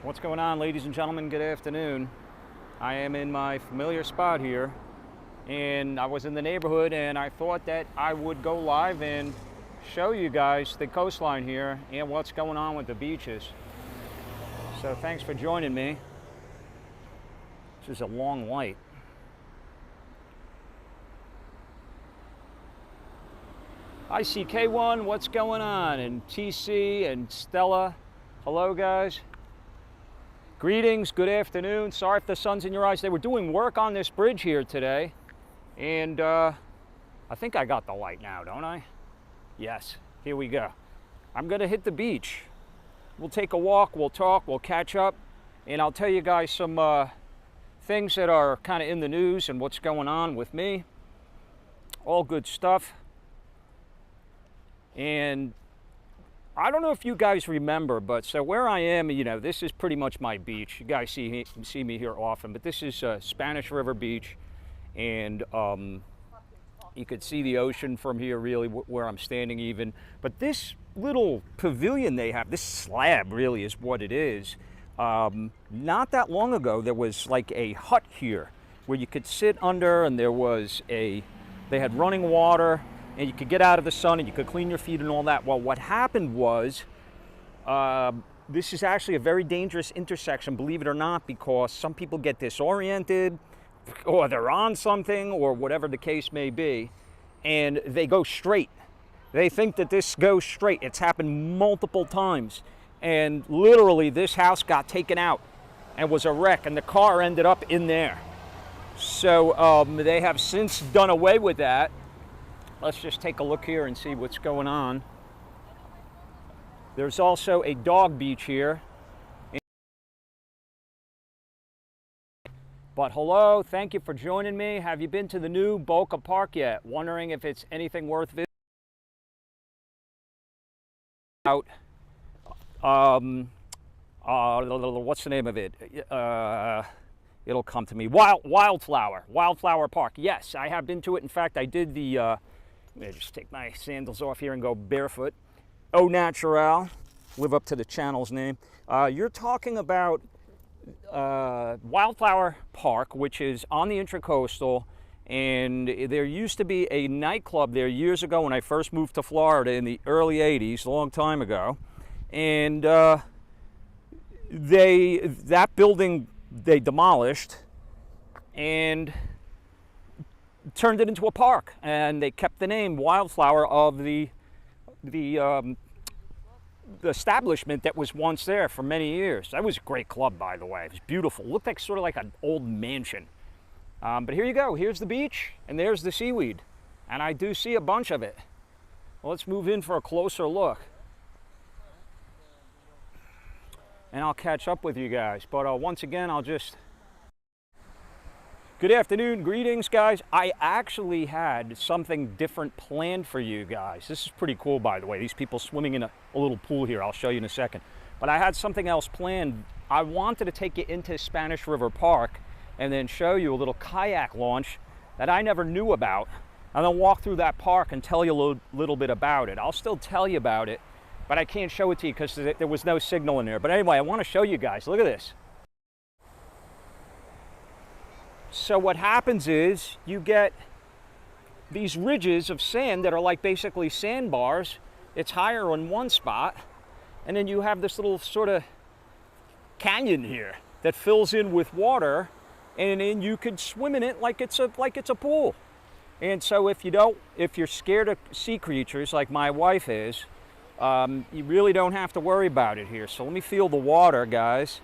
What's going on, ladies and gentlemen? Good afternoon. I am in my familiar spot here, and I was in the neighborhood, and I thought that I would go live and show you guys the coastline here and what's going on with the beaches. So thanks for joining me. This is a long light. Hi CK1, what's going on? And TC and Stella, hello guys. Greetings, good afternoon. Sorry if the sun's in your eyes. They were doing work on this bridge here today, and I think I got the light now, don't I? Yes, here we go. I'm gonna hit the beach. We'll take a walk, we'll talk, we'll catch up, and I'll tell you guys some things that are kind of in the news and what's going on with me. All good stuff. And I don't know if you guys remember, but so where I am, you know, this is pretty much my beach. You guys see me here often, but this is Spanish River Beach, and you could see the ocean from here, really, where I'm standing even. But this little pavilion they have, this slab really is what it is. Not that long ago, there was like a hut here where you could sit under, and they had running water, and you could get out of the sun and you could clean your feet and all that. Well, what happened was, this is actually a very dangerous intersection, believe it or not, because some people get disoriented, or they're on something, or whatever the case may be, and they go straight. They think that this goes straight. It's happened multiple times, and literally this house got taken out and was a wreck, and the car ended up in there. So they have since done away with that. Let's just take a look here and see what's going on. There's also a dog beach here. But hello, thank you for joining me. Have you been to the new Boca Park yet? Wondering if it's anything worth visiting? What's the name of it? It'll come to me. Wildflower Park. Yes, I have been to it. In fact, I did the let me just take my sandals off here and go barefoot. Au Natural, live up to the channel's name. You're talking about Wildflower Park, which is on the Intracoastal, and there used to be a nightclub there years ago when I first moved to Florida in the early 80s, a long time ago. And that building they demolished and turned it into a park, and they kept the name Wildflower of the establishment that was once there for many years. That was a great club, by the way. It was beautiful. It looked like sort of like an old mansion. But here you go. Here's the beach, and there's the seaweed, and I do see a bunch of it. Well, let's move in for a closer look, and I'll catch up with you guys. But once again, I'll just... Good afternoon, greetings guys. I actually had something different planned for you guys. This is pretty cool, by the way. These people swimming in a little pool here. I'll show you in a second. But I had something else planned. I wanted to take you into Spanish River Park and then show you a little kayak launch that I never knew about. And then walk through that park and tell you a little bit about it. I'll still tell you about it, but I can't show it to you because there was no signal in there. But anyway, I want to show you guys. Look at this. So what happens is you get these ridges of sand that are like basically sandbars. It's higher on one spot, and then you have this little sort of canyon here that fills in with water, and then you could swim in it like it's a pool. And so if you're scared of sea creatures like my wife is, you really don't have to worry about it here. So let me feel the water, guys,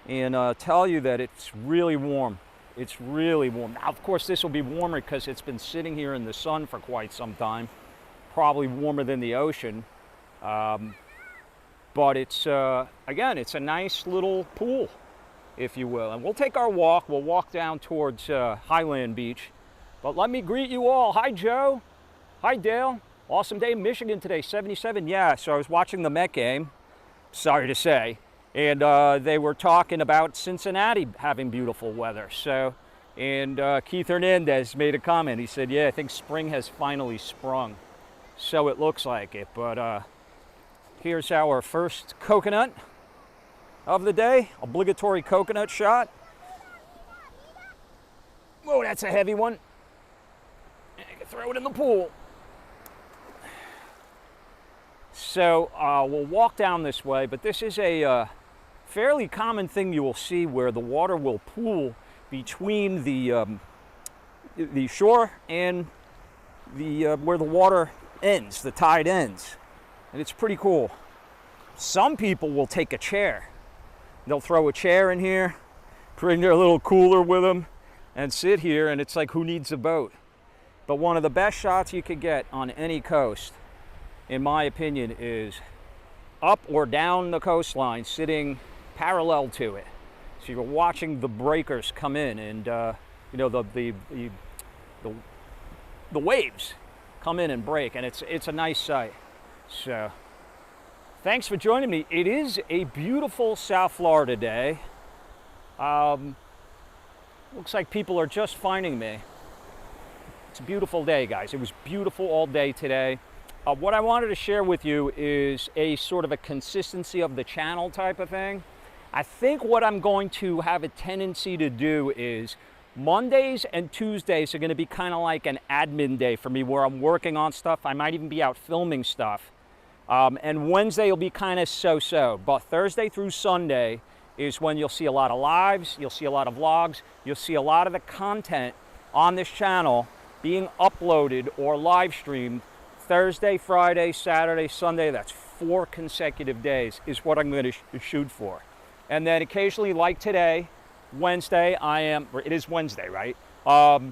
and tell you that it's really warm. It's really warm. Now, of course, this will be warmer because it's been sitting here in the sun for quite some time. Probably warmer than the ocean. But it's, again, it's a nice little pool, if you will. And we'll take our walk. We'll walk down towards Highland Beach. But let me greet you all. Hi, Joe. Hi, Dale. Awesome day in Michigan today, 77. Yeah, so I was watching the Met game, sorry to say. And they were talking about Cincinnati having beautiful weather. So, and Keith Hernandez made a comment. He said, yeah, I think spring has finally sprung. So it looks like it. But here's our first coconut. of the day. Obligatory coconut shot. Whoa, that's a heavy one. I can throw it in the pool. So we'll walk down this way, but this is a fairly common thing you will see where the water will pool between the shore and the where the water ends, the tide ends. And it's pretty cool. Some people will take a chair. They'll throw a chair in here, bring their little cooler with them, and sit here, and it's like, who needs a boat? But one of the best shots you could get on any coast, in my opinion, is up or down the coastline, sitting parallel to it. So you're watching the breakers come in, and you know, the waves come in and break, and it's a nice sight. So thanks for joining me. It is a beautiful South Florida day. Looks like people are just finding me. It's a beautiful day, guys. It was beautiful all day today. What I wanted to share with you is a sort of a consistency of the channel type of thing. I think what I'm going to have a tendency to do is Mondays and Tuesdays are going to be kind of like an admin day for me, where I'm working on stuff. I might even be out filming stuff. And Wednesday will be kind of so-so. But Thursday through Sunday is when you'll see a lot of lives, you'll see a lot of vlogs, you'll see a lot of the content on this channel being uploaded or live streamed Thursday, Friday, Saturday, Sunday. That's 4 consecutive days is what I'm going to shoot for. And then occasionally, like today, Wednesday, it is Wednesday, right? I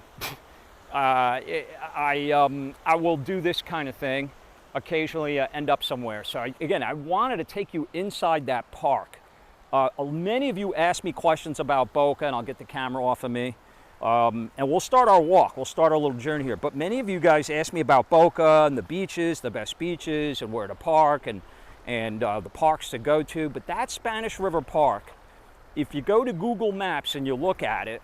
will do this kind of thing, occasionally end up somewhere. So again, I wanted to take you inside that park. Many of you asked me questions about Boca, and I'll get the camera off of me. And we'll start our walk. We'll start our little journey here. But many of you guys asked me about Boca and the beaches, the best beaches, and where to park, and the parks to go to. But that Spanish River Park, if you go to Google Maps and you look at it,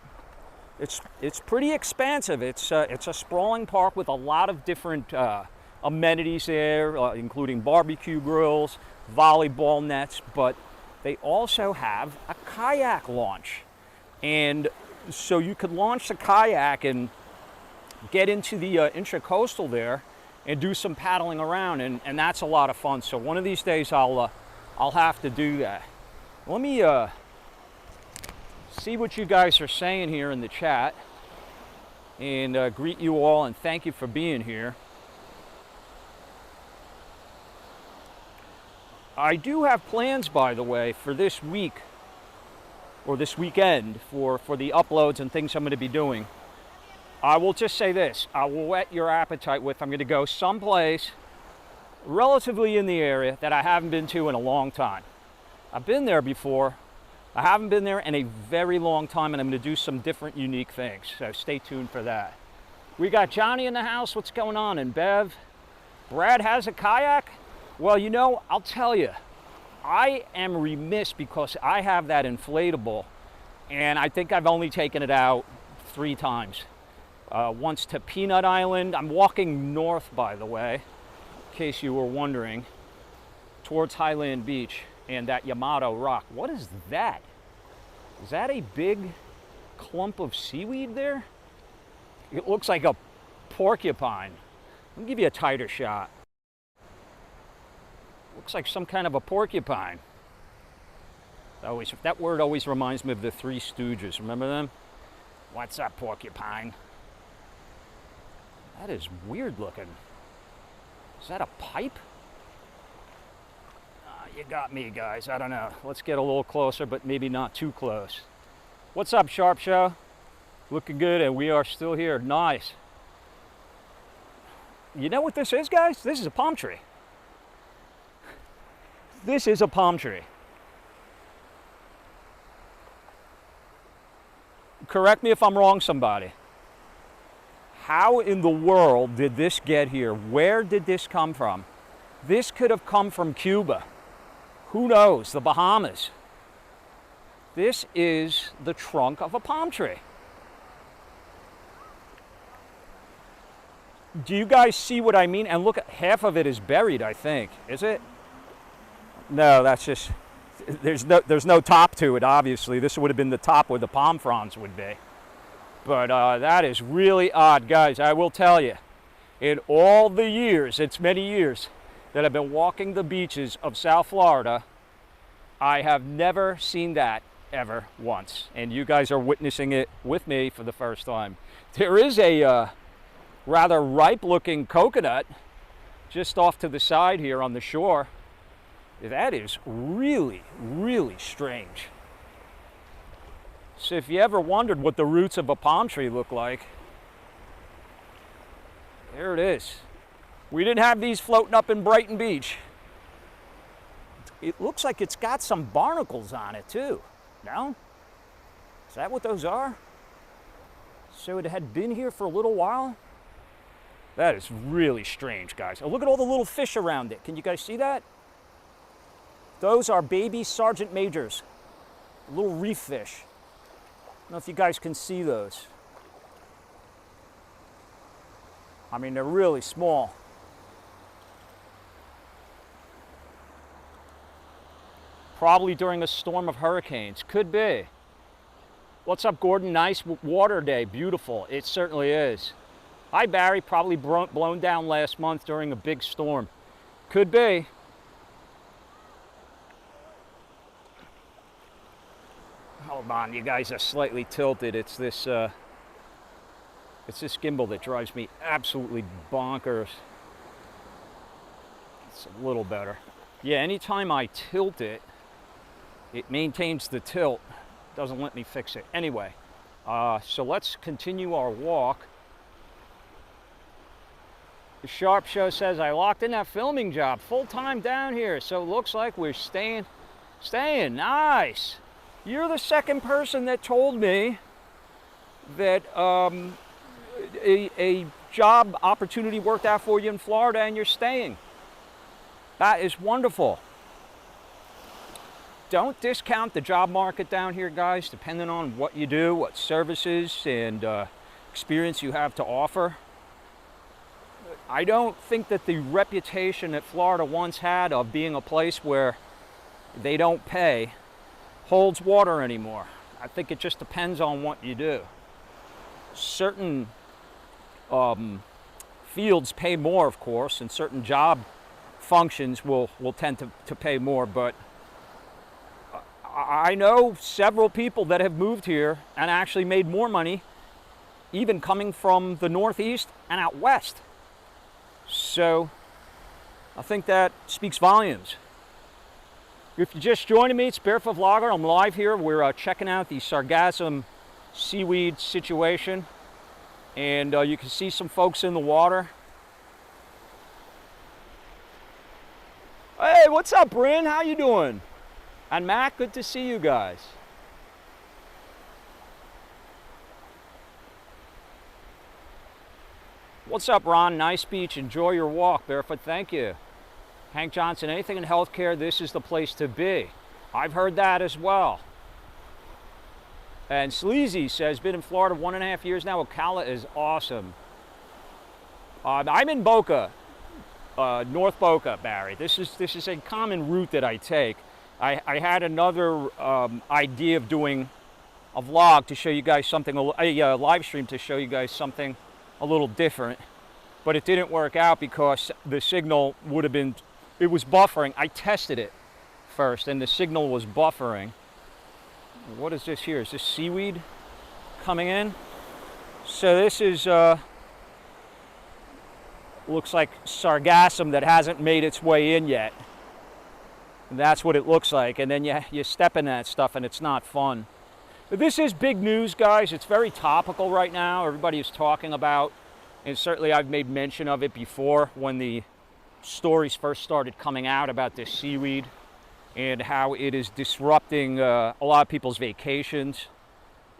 it's pretty expansive. It's a sprawling park with a lot of different amenities there, including barbecue grills, volleyball nets, but they also have a kayak launch. And so you could launch the kayak and get into the intracoastal there and do some paddling around, and that's a lot of fun. So one of these days I'll have to do that. Let me see what you guys are saying here in the chat, and greet you all and thank you for being here. I do have plans, by the way, for this week or this weekend for the uploads and things I'm going to be doing. I will just say this, I will whet your appetite with, I'm going to go someplace relatively in the area that I haven't been to in a long time. I've been there before, I haven't been there in a very long time, and I'm going to do some different unique things, so stay tuned for that. We got Johnny in the house, what's going on? And Bev, Brad has a kayak? Well, you know, I'll tell you, I am remiss because I have that inflatable, and I think I've only taken it out 3 times. Once to Peanut Island. I'm walking north, by the way, in case you were wondering, towards Highland Beach and that Yamato Rock. What is that? Is that a big clump of seaweed there? It looks like a porcupine. Let me give you a tighter shot. Looks like some kind of a porcupine. That word always reminds me of the Three Stooges. Remember them? What's up, porcupine? That is weird looking. Is that a pipe? You got me, guys. I don't know. Let's get a little closer, but maybe not too close. What's up, Sharp Show? Looking good, and we are still here. Nice. You know what this is, guys? This is a palm tree. This is a palm tree. Correct me if I'm wrong, somebody. How in the world did this get here? Where did this come from? This could have come from Cuba. Who knows? The Bahamas. This is the trunk of a palm tree. Do you guys see what I mean? And look, half of it is buried, I think. Is it? No, that's just there's no top to it, obviously. This would have been the top where the palm fronds would be. But that is really odd, guys. I will tell you, in all the years, it's many years, that I've been walking the beaches of South Florida, I have never seen that ever once. And you guys are witnessing it with me for the first time. There is a rather ripe-looking coconut just off to the side here on the shore. That is really, really strange. So if you ever wondered what the roots of a palm tree look like, there it is. We didn't have these floating up in Brighton Beach. It looks like it's got some barnacles on it too. No? Is that what those are? So it had been here for a little while? That is really strange, guys. Oh, look at all the little fish around it. Can you guys see that? Those are baby sergeant majors, little reef fish. I don't know if you guys can see those. I mean, they're really small. Probably during a storm of hurricanes. Could be. What's up, Gordon? Nice water day. Beautiful. It certainly is. Hi, Barry. Probably blown down last month during a big storm. Could be. Hold on, you guys are slightly tilted. It's this gimbal that drives me absolutely bonkers. It's a little better. Yeah, anytime I tilt it, it maintains the tilt. Doesn't let me fix it. Anyway, so let's continue our walk. The Sharp Show says, I locked in that filming job full-time down here, so it looks like we're staying. Nice. You're the second person that told me that a job opportunity worked out for you in Florida and you're staying. That is wonderful. Don't discount the job market down here, guys, depending on what you do, what services and experience you have to offer. I don't think that the reputation that Florida once had of being a place where they don't pay holds water anymore. I think it just depends on what you do. Certain fields pay more, of course, and certain job functions will tend to pay more, but I know several people that have moved here and actually made more money even coming from the Northeast and out west. So I think that speaks volumes. If you're just joining me, it's Barefoot Vlogger. I'm live here. We're checking out the Sargassum Seaweed situation. And you can see some folks in the water. Hey, what's up, Bryn? How you doing? And Matt, good to see you guys. What's up, Ron? Nice beach. Enjoy your walk, Barefoot. Thank you. Hank Johnson, anything in healthcare, this is the place to be. I've heard that as well. And Sleazy says, been in Florida 1.5 years now. Ocala is awesome. I'm in Boca, North Boca, Barry. This is a common route that I take. I had another idea of doing a vlog to show you guys something, a live stream to show you guys something a little different. But it didn't work out because the signal would have been, it was buffering. I tested it first and the signal was buffering. What is this here? Is this seaweed coming in? So this is, looks like sargassum that hasn't made its way in yet. And that's what it looks like. And then you step in that stuff and it's not fun. But this is big news, guys. It's very topical right now. Everybody is talking about, and certainly I've made mention of it before when the stories first started coming out about this seaweed and how it is disrupting a lot of people's vacations.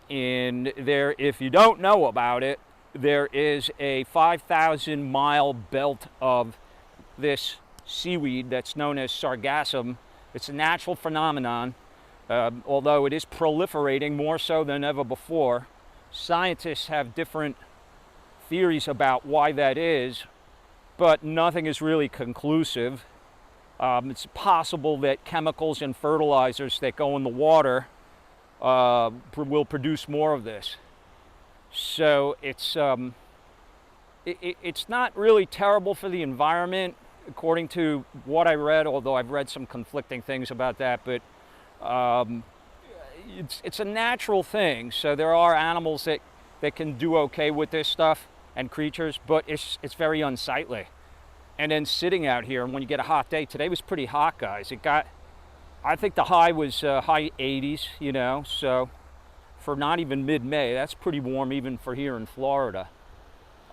And there, if you don't know about it, there is a 5,000-mile belt of this seaweed that's known as sargassum. It's a natural phenomenon, although it is proliferating more so than ever before. Scientists have different theories about why that is, but nothing is really conclusive. It's possible that chemicals and fertilizers that go in the water will produce more of this. So it's not really terrible for the environment, according to what I read, although I've read some conflicting things about that. But it's a natural thing. So there are animals that can do okay with this stuff, and creatures, but it's very unsightly. And then sitting out here, and when you get a hot day, today was pretty hot, guys. I think the high was high 80s, you know, so for not even mid-May, that's pretty warm even for here in Florida.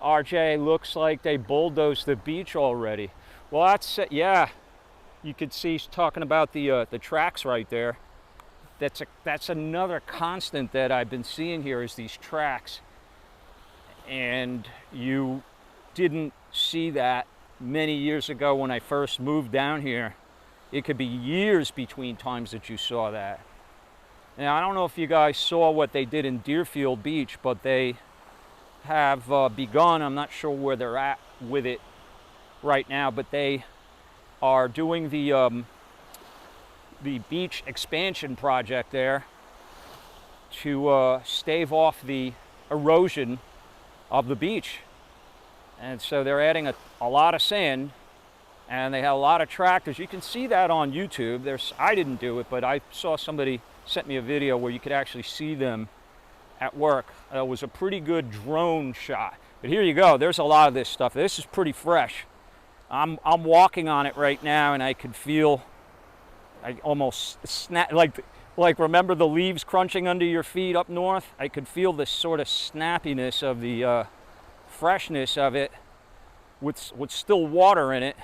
RJ, looks like they bulldozed the beach already. Well, that's, yeah, you could see he's talking about the tracks right there. That's another constant that I've been seeing here is these tracks. And you didn't see that many years ago when I first moved down here. It could be years between times that you saw that. Now, I don't know if you guys saw what they did in Deerfield Beach, but they have begun, I'm not sure where they're at with it right now, but they are doing the beach expansion project there to stave off the erosion of the beach. And so they're adding a lot of sand, and they have a lot of tractors. You can see that on YouTube. I didn't do it, but I saw somebody sent me a video where you could actually see them at work. It was a pretty good drone shot. But here you go. There's a lot of this stuff. This is pretty fresh. I'm walking on it right now, and I could feel, I almost snap, like remember the leaves crunching under your feet up north? I could feel this sort of snappiness of the freshness of it with still water in it.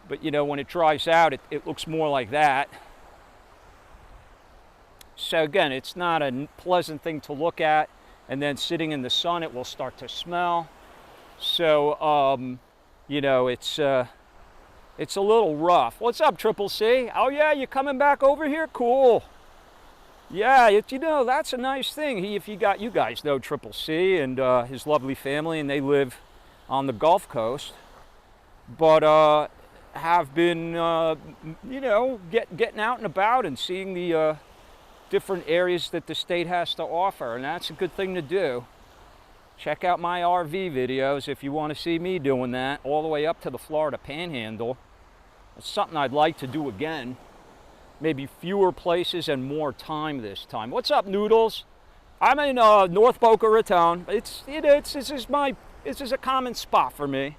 But you know, when it dries out, it looks more like that. So again, it's not a pleasant thing to look at. And then sitting in the sun, it will start to smell. So, you know, it's a little rough. What's up, Triple C? Oh yeah, you coming back over here? Cool. Yeah, you know, that's a nice thing. You guys know Triple C and his lovely family, and they live on the Gulf Coast, but have been, you know, getting out and about and seeing the different areas that the state has to offer, and that's a good thing to do. Check out my RV videos if you want to see me doing that, all the way up to the Florida Panhandle. It's something I'd like to do again. Maybe fewer places and more time this time. What's up, Noodles? I'm in North Boca Raton. This is a common spot for me.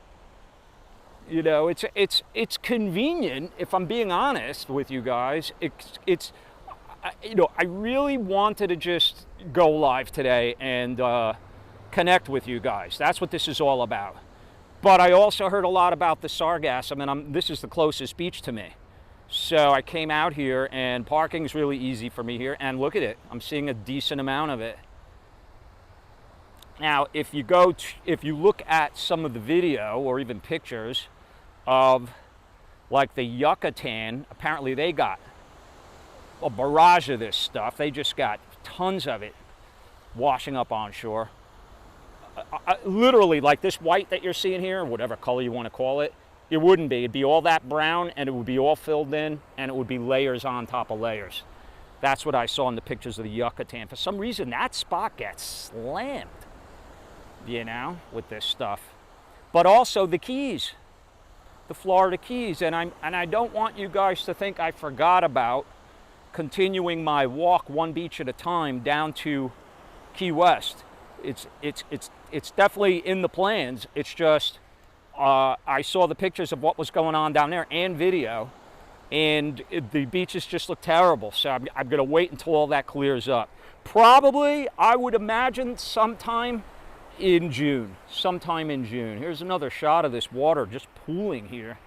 You know, it's convenient. If I'm being honest with you guys, you know, I really wanted to just go live today and connect with you guys. That's what this is all about. But I also heard a lot about the Sargassum, and this is the closest beach to me. So I came out here, and parking is really easy for me here. And look at it, I'm seeing a decent amount of it. Now, if you look at some of the video or even pictures of like the Yucatan, apparently they got a barrage of this stuff. They just got tons of it washing up on shore. Literally, like this white that you're seeing here, whatever color you want to call it, it wouldn't be. It'd be all that brown, and it would be all filled in, and it would be layers on top of layers. That's what I saw in the pictures of the Yucatan. For some reason, that spot gets slammed, you know, with this stuff. But also the Keys, the Florida Keys, and I don't want you guys to think I forgot about continuing my walk one beach at a time down to Key West. It's definitely in the plans. It's just I saw the pictures of what was going on down there and video, and the beaches just look terrible. So I'm going to wait until all that clears up. Probably, I would imagine sometime in June. Sometime in June. Here's another shot of this water just pooling here.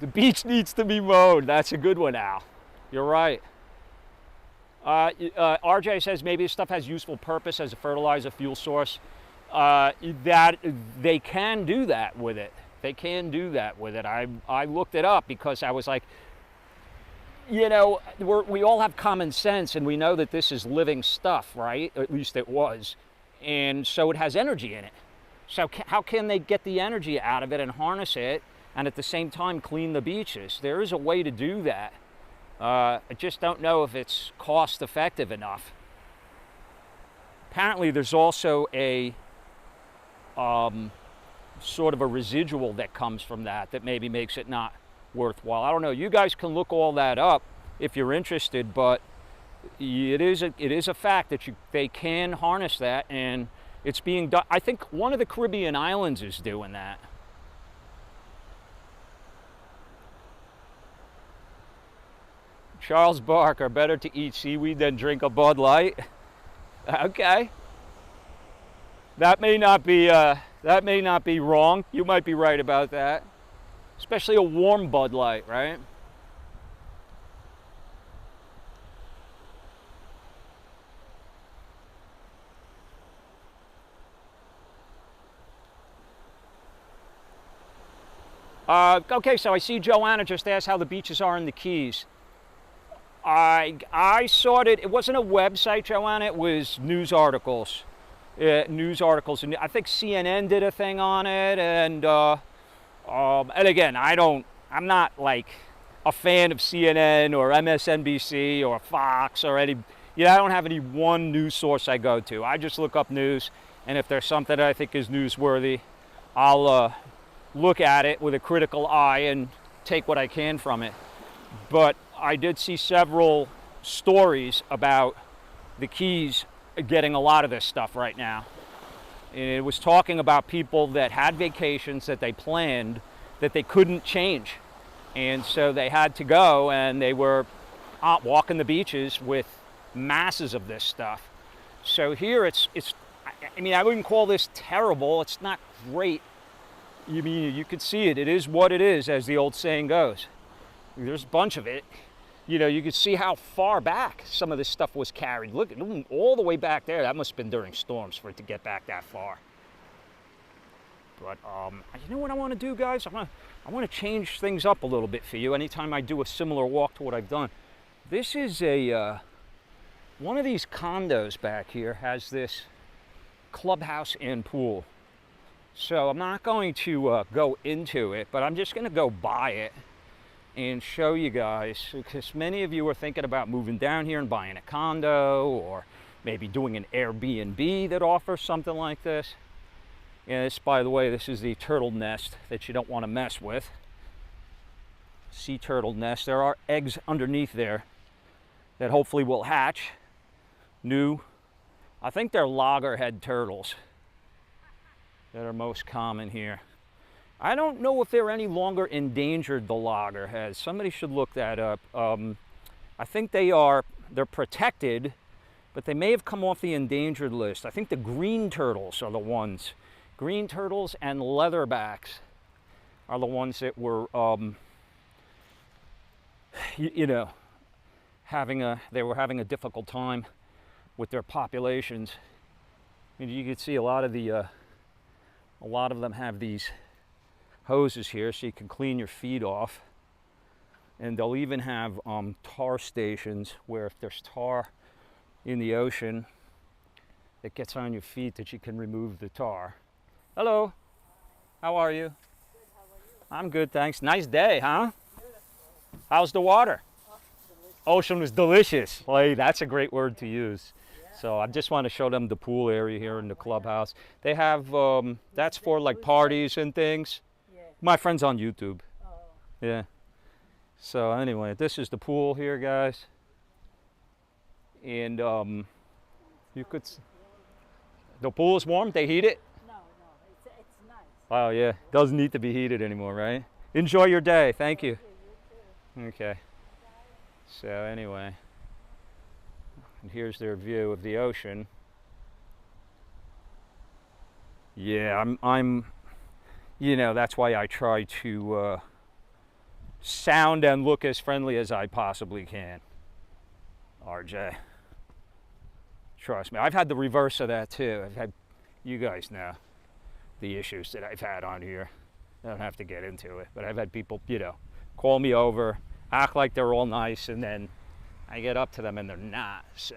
The beach needs to be mowed. That's a good one, Al. You're right. RJ says maybe this stuff has useful purpose as a fertilizer fuel source. That they can do that with it. They can do that with it. I looked it up because I was like, you know, we all have common sense, and we know that this is living stuff, right? At least it was. And so it has energy in it. So how can they get the energy out of it and harness it and at the same time clean the beaches? There is a way to do that. I just don't know if it's cost effective enough. Apparently there's also a sort of a residual that comes from that maybe makes it not worthwhile. I don't know. You guys can look all that up if you're interested, but it is a fact that they can harness that, and it's being done. I think one of the Caribbean islands is doing that. Charles Barker, better to eat seaweed than drink a Bud Light. Okay. That may not be wrong. You might be right about that. Especially a warm Bud Light, right? Okay, so I see Joanna just asked how the beaches are in the Keys. I saw it. It wasn't a website, Joanna. It was news articles. And I think CNN did a thing on it. And again, I'm not like a fan of CNN or MSNBC or Fox or any. I don't have any one news source I go to. I just look up news, and if there's something that I think is newsworthy, I'll look at it with a critical eye and take what I can from it. But I did see several stories about the Keys getting a lot of this stuff right now. And it was talking about people that had vacations that they planned that they couldn't change. And so they had to go, and they were walking the beaches with masses of this stuff. So here I wouldn't call this terrible. It's not great. You could see it. It is what it is, as the old saying goes. There's a bunch of it. You could see how far back some of this stuff was carried. Look, all the way back there. That must have been during storms for it to get back that far. But you know what I want to do, guys? I want to change things up a little bit for you. Anytime I do a similar walk to what I've done. This is one of these condos back here has this clubhouse and pool. So I'm not going to go into it, but I'm just going to go by it and show you guys, because many of you are thinking about moving down here and buying a condo, or maybe doing an Airbnb that offers something like this. And this, by the way, this is the turtle nest that you don't want to mess with. Sea turtle nest. There are eggs underneath there that hopefully will hatch. I think they're loggerhead turtles that are most common here. I don't know if they're any longer endangered, the loggerheads. Somebody should look that up. I think they're protected, but they may have come off the endangered list. I think the green turtles are the ones. Green turtles and leatherbacks are the ones that were, they were having a difficult time with their populations. And you can see a lot of them have these hoses here so you can clean your feet off. And they'll even have tar stations where if there's tar in the ocean that gets on your feet, that you can remove the tar. Hello, how are you? Good, how are you? I'm good, thanks. Nice day, huh? Beautiful. How's the water? Oh, ocean was delicious. Like, that's a great word to use. Yeah. So I just want to show them the pool area here in the clubhouse. They have, that's for like parties and things. Yeah. My friend's on YouTube. Oh. Yeah. So anyway, this is the pool here, guys. And you could, the pool is warm, they heat it? It's nice. Oh yeah, doesn't need to be heated anymore, right? Enjoy your day, thank you. Okay. So anyway, and here's their view of the ocean. Yeah, I'm that's why I try to sound and look as friendly as I possibly can. RJ. Trust me, I've had the reverse of that too. I've had, you guys know the issues that I've had on here. I don't have to get into it, but I've had people, call me over, act like they're all nice, and then I get up to them and they're not. So,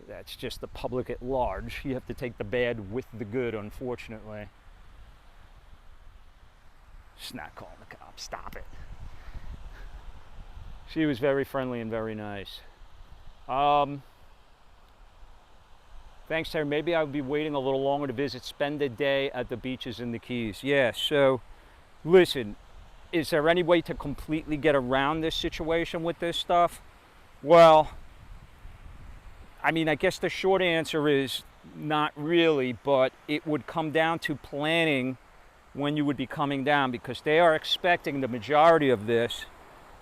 That's just the public at large. You have to take the bad with the good, unfortunately. She's not calling the cops. Stop it. She was very friendly and very nice. Thanks, Terry. Maybe I'll be waiting a little longer to visit, spend a day at the beaches in the Keys. Yeah, so listen, is there any way to completely get around this situation with this stuff? Well, I mean, I guess the short answer is not really, but it would come down to planning when you would be coming down, because they are expecting the majority of this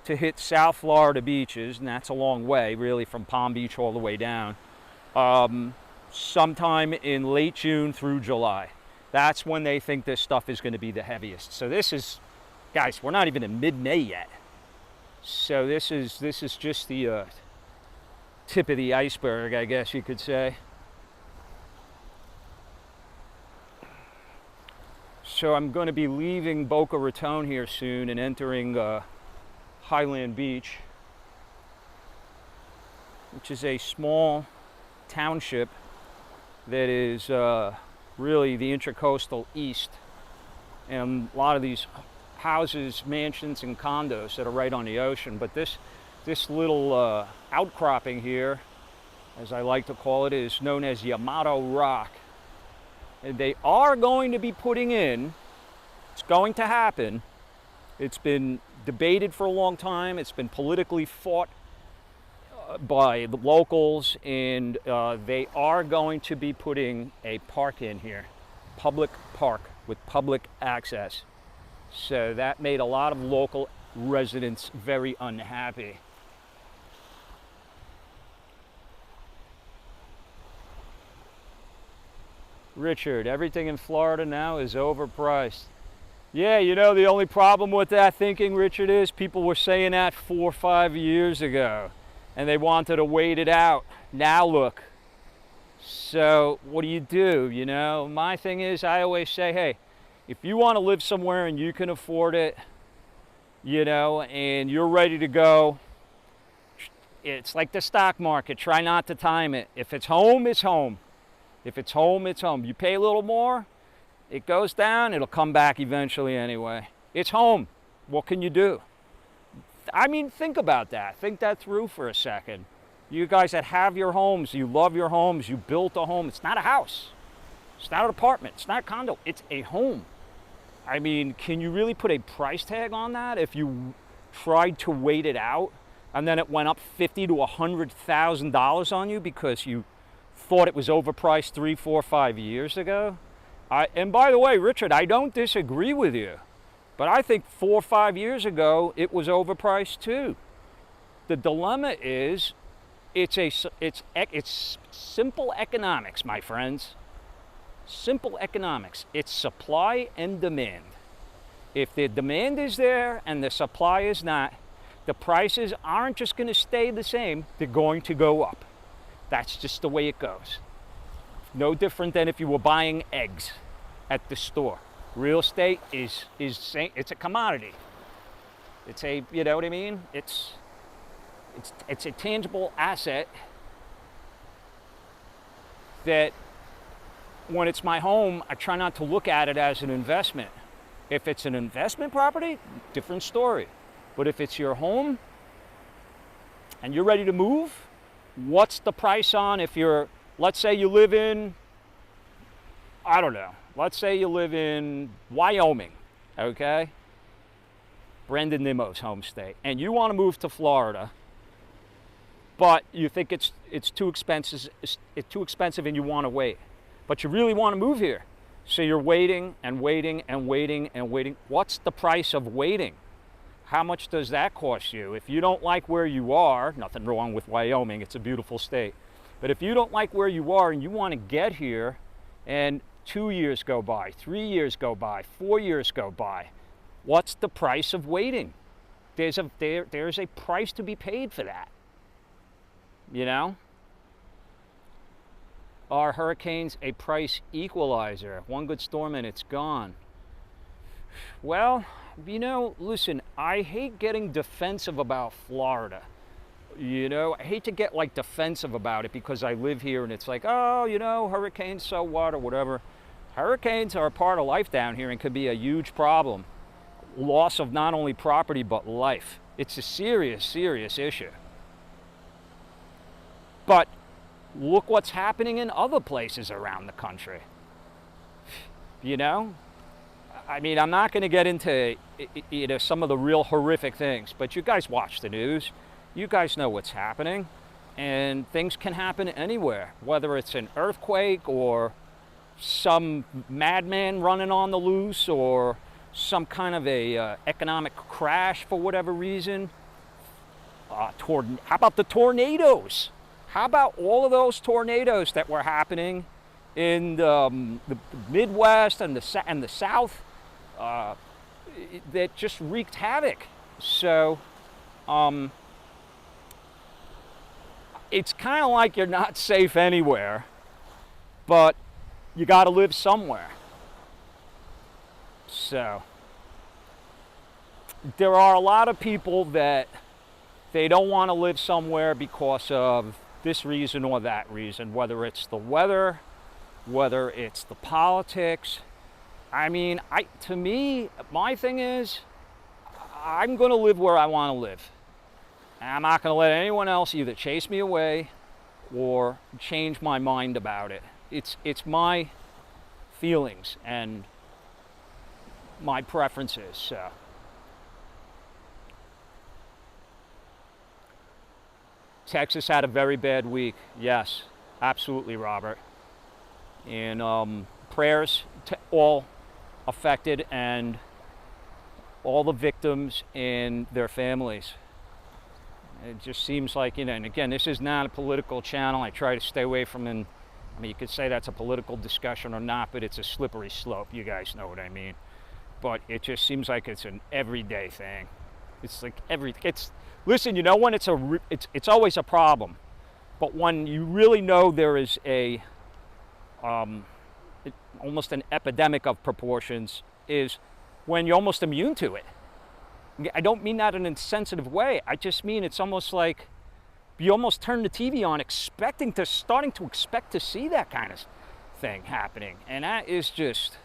to hit South Florida beaches, and that's a long way, really, from Palm Beach all the way down, sometime in late June through July. That's when they think this stuff is going to be the heaviest. So this is, guys, we're not even in mid-May yet. So this is just the tip of the iceberg, I guess you could say. So I'm going to be leaving Boca Raton here soon and entering Highland Beach, which is a small township that is really the intracoastal east, and a lot of these houses, mansions, and condos that are right on the ocean. But this little outcropping here, as I like to call it, is known as Yamato Rock. And they are going to be putting in, it's going to happen. It's been debated for a long time. It's been politically fought by the locals, and they are going to be putting a park in here, public park with public access. So that made a lot of local residents very unhappy. Richard, everything in Florida now is overpriced. Yeah, you know, the only problem with that thinking, Richard, is people were saying that 4 or 5 years ago, and they wanted to wait it out. Now look. So what do? You know, my thing is, I always say, hey, if you want to live somewhere and you can afford it, you know, and you're ready to go, it's like the stock market. Try not to time it. If it's home, it's home. If it's home, it's home. You pay a little more, it goes down, it'll come back eventually anyway. It's home. What can you do? I mean, think about that. Think that through for a second. You guys that have your homes, you love your homes, you built a home. It's not a house. It's not an apartment. It's not a condo. It's a home. I mean, can you really put a price tag on that if you tried to wait it out and then it went up $50,000 to $100,000 on you because you thought it was overpriced 3, 4, 5 years ago? And by the way, Richard, I don't disagree with you, but I think 4 or 5 years ago it was overpriced too. The dilemma is, it's simple economics, my friends. Simple economics. It's supply and demand. If the demand is there and the supply is not, the prices aren't just going to stay the same, they're going to go up. That's just the way it goes. No different than if you were buying eggs at the store. Real estate is it's a commodity. It's a, you know what I mean? It's a tangible asset that when it's my home, I try not to look at it as an investment. If it's an investment property, different story. But if it's your home and you're ready to move, what's the price on if you're, let's say you live in, I don't know, let's say you live in Wyoming, okay? Brendan Nimmo's home state, and you want to move to Florida, but you think it's too expensive and you want to wait. But you really want to move here. So you're waiting and waiting and waiting and waiting. What's the price of waiting? How much does that cost you? If you don't like where you are, nothing wrong with Wyoming, it's a beautiful state. But if you don't like where you are and you want to get here, and 2 years go by, 3 years go by, 4 years go by, what's the price of waiting? There's a price to be paid for that. You know? Are hurricanes a price equalizer? One good storm and it's gone. Well, you know, listen, I hate getting defensive about Florida, You know, I hate to get like defensive about it because I live here and it's like, oh, you know, hurricanes, so what, or whatever. Hurricanes are a part of life down here and could be a huge problem. Loss of not only property but life. It's a serious, serious issue. But look what's happening in other places around the country. You know? I mean, I'm not going to get into, you know, some of the real horrific things, but you guys watch the news. You guys know what's happening, and things can happen anywhere, whether it's an earthquake or some madman running on the loose or some kind of a economic crash for whatever reason. How about the tornadoes? How about all of those tornadoes that were happening in the Midwest and the South that just wreaked havoc? So it's kind of like you're not safe anywhere, but you got to live somewhere. So there are a lot of people that they don't want to live somewhere because of this reason or that reason, whether it's the weather, whether it's the politics. I mean, to me, my thing is, I'm going to live where I want to live. And I'm not going to let anyone else either chase me away or change my mind about it. It's my feelings and my preferences. So. Texas had a very bad week. Yes, absolutely, Robert. And prayers to all affected and all the victims and their families. It just seems like, you know, and again, this is not a political channel. I try to stay away from it. I mean, you could say that's a political discussion or not, but it's a slippery slope. You guys know what I mean. But it just seems like it's an everyday thing. It's like listen, you know, when it's always a problem. But when you really know there is almost an epidemic of proportions, is when you're almost immune to it. I don't mean that in an insensitive way. I just mean it's almost like you almost turn the TV on starting to expect to see that kind of thing happening. And that is just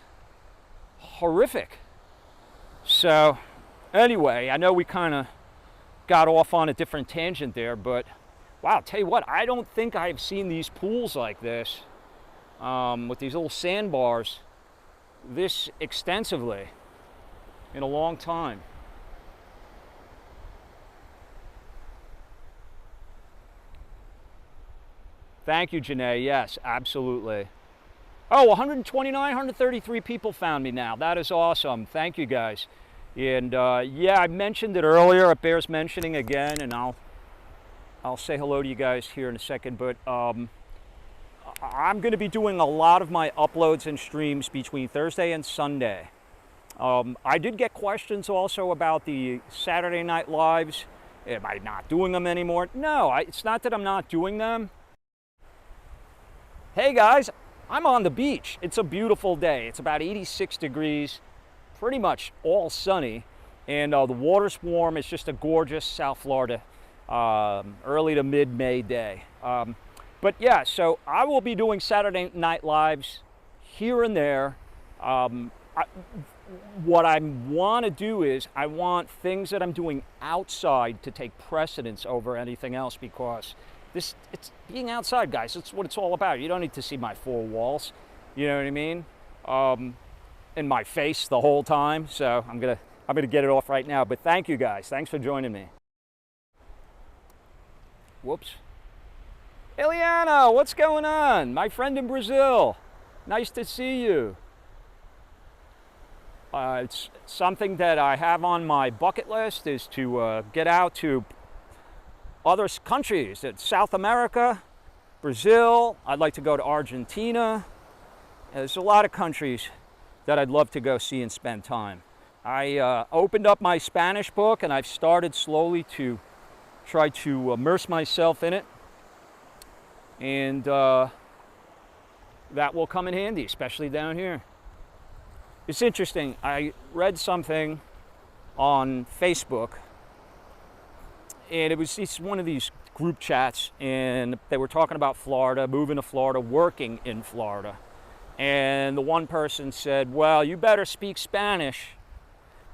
horrific. So anyway, I know we kind of got off on a different tangent there, but wow, tell you what, I don't think I've seen these pools like this with these little sandbars this extensively in a long time. Thank you, Janae. Yes, absolutely. Oh, 129, 133 people found me now. That is awesome. Thank you, guys. And yeah, I mentioned it earlier. It bears mentioning again, and I'll say hello to you guys here in a second. But I'm going to be doing a lot of my uploads and streams between Thursday and Sunday. I did get questions also about the Saturday Night Lives. Am I not doing them anymore? No, it's not that I'm not doing them. Hey guys, I'm on the beach. It's a beautiful day. It's about 86 degrees, pretty much all sunny, and the water's warm. It's just a gorgeous South Florida early to mid-May day. But yeah, so I will be doing Saturday Night Lives here and there. What I want to do is I want things that I'm doing outside to take precedence over anything else, because it's being outside, guys. It's what it's all about. You don't need to see my four walls. You know what I mean? And my face the whole time. So I'm gonna get it off right now. But thank you, guys. Thanks for joining me. Whoops. Eliana, what's going on? My friend in Brazil. Nice to see you. It's something that I have on my bucket list, is to get out to other countries, South America, Brazil. I'd like to go to Argentina. There's a lot of countries that I'd love to go see and spend time. I opened up my Spanish book and I've started slowly to try to immerse myself in it. And that will come in handy, especially down here. It's interesting, I read something on Facebook, And it was one of these group chats, and they were talking about Florida, moving to Florida, working in Florida. And the one person said, well, you better speak Spanish.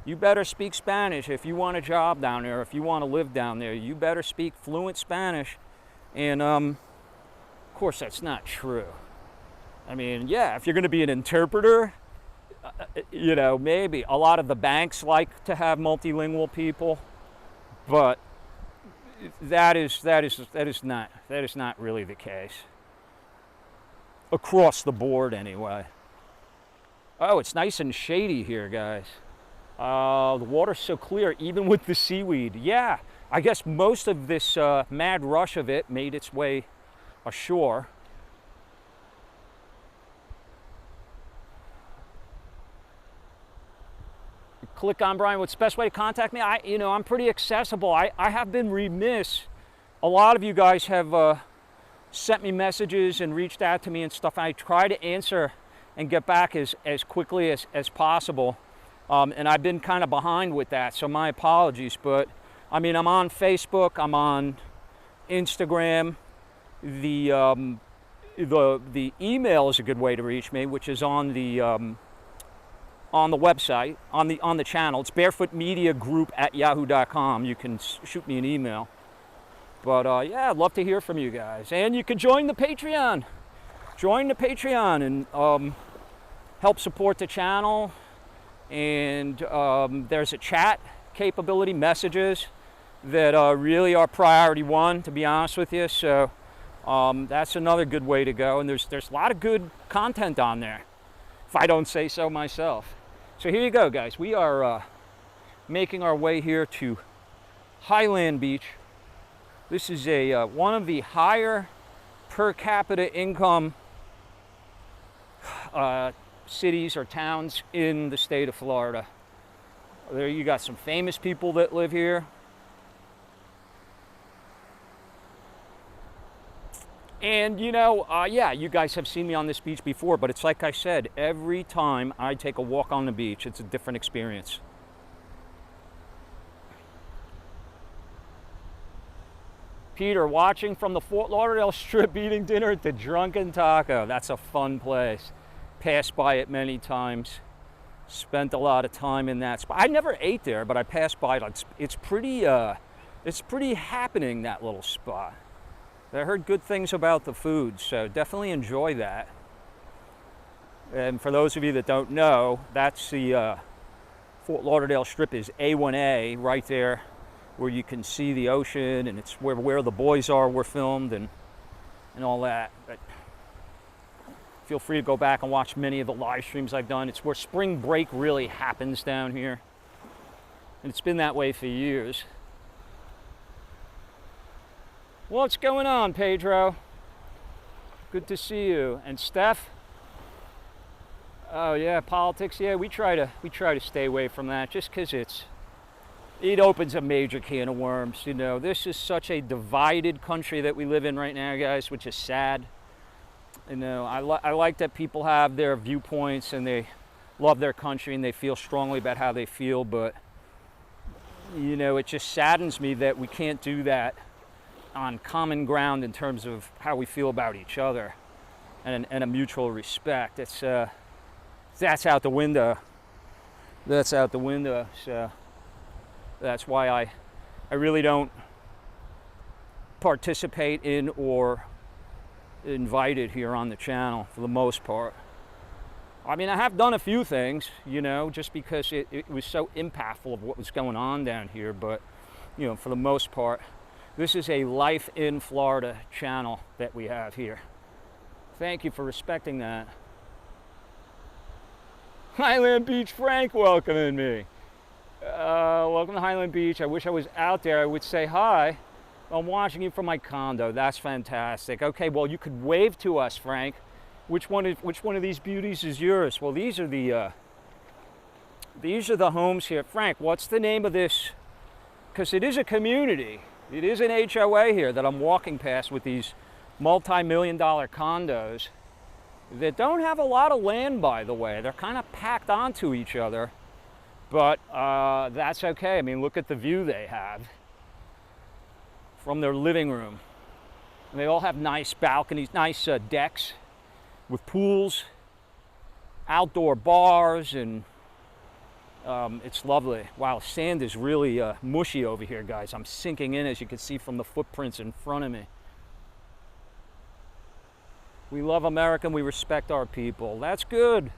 You better speak Spanish if you want a job down there, if you want to live down there. You better speak fluent Spanish. And of course, that's not true. I mean, yeah, if you're going to be an interpreter, you know, maybe. A lot of the banks like to have multilingual people, but that is not really the case. Across the board, anyway. Oh, it's nice and shady here, guys. The water's so clear, even with the seaweed. Yeah, I guess most of this mad rush of it made its way ashore. Click on Brian. What's the best way to contact me? I'm pretty accessible. I have been remiss. A lot of you guys have sent me messages and reached out to me and stuff. I try to answer and get back as quickly as possible. And I've been kind of behind with that, so my apologies. But I mean, I'm on Facebook, I'm on Instagram. The email is a good way to reach me, which is on the website, on the channel. It's barefootmediagroup@yahoo.com. You can shoot me an email. But yeah, I'd love to hear from you guys. And you can join the Patreon. Join the Patreon and help support the channel. And there's a chat capability, messages that really are priority one, to be honest with you. So that's another good way to go. And there's a lot of good content on there, if I don't say so myself. So here you go, guys. We are making our way here to Highland Beach. This is one of the higher per capita income cities or towns in the state of Florida. There you got some famous people that live here. And yeah, you guys have seen me on this beach before, but it's like I said, every time I take a walk on the beach, it's a different experience. Peter, watching from the Fort Lauderdale Strip, eating dinner at the Drunken Taco. That's a fun place. Passed by it many times. Spent a lot of time in that spot. I never ate there, but I passed by it. It's pretty happening, that little spot. I heard good things about the food, so definitely enjoy that. And for those of you that don't know, that's the Fort Lauderdale Strip is A1A right there, where you can see the ocean, and it's where the boys were filmed and all that. But feel free to go back and watch many of the live streams I've done. It's where spring break really happens down here. And it's been that way for years. What's going on, Pedro? Good to see you. And Steph? Oh yeah, politics. Yeah, we try to stay away from that, just because it opens a major can of worms. This is such a divided country that we live in right now, guys, which is sad. I like that people have their viewpoints and they love their country and they feel strongly about how they feel, but it just saddens me that we can't do that on common ground in terms of how we feel about each other and a mutual respect. That's out the window. That's out the window. So that's why I really don't participate in or invite it here on the channel for the most part. I mean, I have done a few things, just because it was so impactful of what was going on down here, but for the most part, this is a Life in Florida channel that we have here. Thank you for respecting that. Highland Beach Frank welcoming me. Welcome to Highland Beach. I wish I was out there. I would say hi. I'm watching you from my condo. That's fantastic. Okay, well, you could wave to us, Frank. Which one of these beauties is yours? Well, these are the homes here. Frank, what's the name of this? Because it is a community. It is an HOA here that I'm walking past with these multi-million-dollar condos that don't have a lot of land, by the way. They're kind of packed onto each other, but that's okay. I mean, look at the view they have. from their living room. And they all have nice balconies, nice decks with pools, outdoor bars, and it's lovely. Wow, sand is really mushy over here, guys. I'm sinking in, as you can see from the footprints in front of me. We love America and we respect our people. That's good.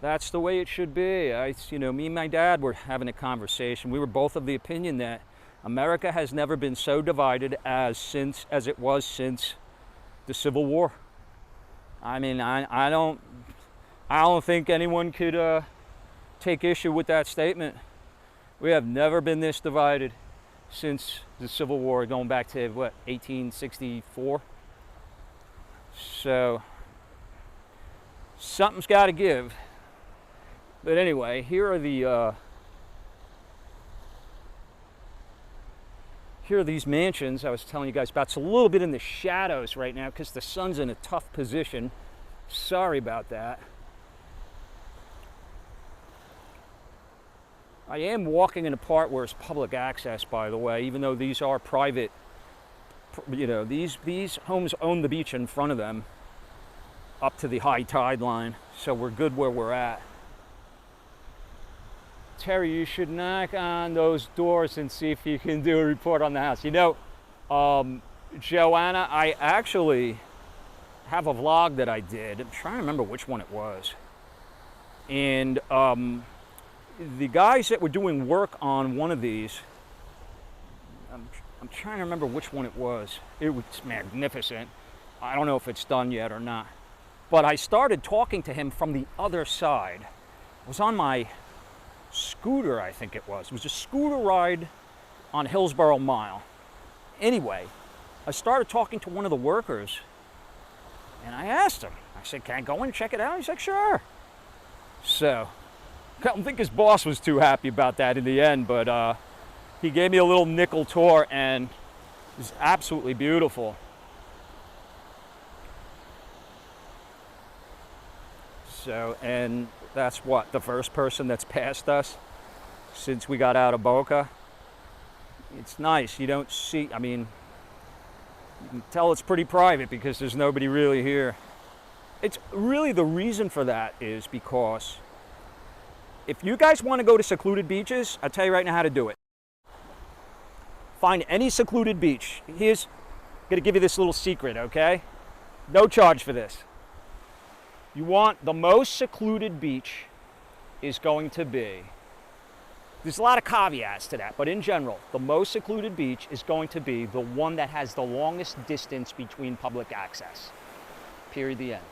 That's the way it should be. Me and my dad were having a conversation. We were both of the opinion that America has never been so divided as it was since the Civil War. I mean, I don't think anyone could take issue with that statement. We have never been this divided since the Civil War, going back to what, 1864? So something's got to give. But anyway, here are these mansions I was telling you guys about. It's a little bit in the shadows right now because the sun's in a tough position. Sorry about that. I am walking in a part where it's public access, by the way, even though these are private. These homes own the beach in front of them up to the high tide line, so we're good where we're at. Terry, you should knock on those doors and see if you can do a report on the house. Joanna, I actually have a vlog that I did. I'm trying to remember which one it was. And the guys that were doing work on one of these, I'm trying to remember which one it was. It was magnificent. I don't know if it's done yet or not. But I started talking to him from the other side. I was on my scooter, I think it was. It was a scooter ride on Hillsborough Mile. Anyway, I started talking to one of the workers, and I asked him. I said, "Can I go in and check it out?" He's like, "Sure." So, I don't think his boss was too happy about that in the end, but he gave me a little nickel tour, and it was absolutely beautiful. So, and that's what, the first person that's passed us since we got out of Boca. It's nice. You don't see, I mean, you can tell it's pretty private because there's nobody really here. It's really, the reason for that is because if you guys want to go to secluded beaches, I'll tell you right now how to do it. Find any secluded beach. I'm going to give you this little secret, okay? No charge for this. You want the most secluded beach is going to be, there's a lot of caveats to that, but in general, the most secluded beach is going to be the one that has the longest distance between public access. Period, the end.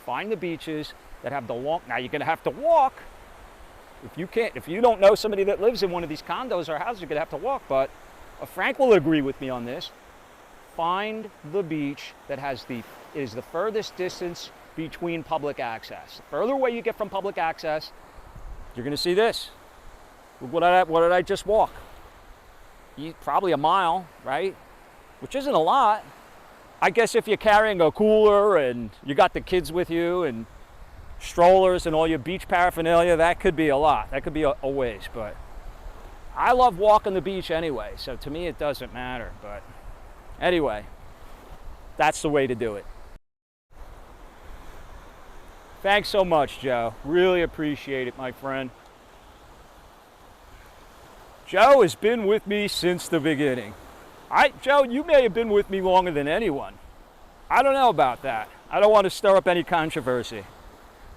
Find the beaches that have the now you're going to have to walk. If you don't know somebody that lives in one of these condos or houses, you're going to have to walk, but Frank will agree with me on this. Find the beach that is the furthest distance between public access. The further away you get from public access, you're going to see this. What did I just walk? Probably a mile, right? Which isn't a lot. I guess if you're carrying a cooler and you got the kids with you and strollers and all your beach paraphernalia, that could be a lot. That could be a ways, but I love walking the beach anyway, so to me it doesn't matter. But anyway, that's the way to do it. Thanks so much, Joe. Really appreciate it, my friend. Joe has been with me since the beginning. Joe, you may have been with me longer than anyone. I don't know about that. I don't want to stir up any controversy.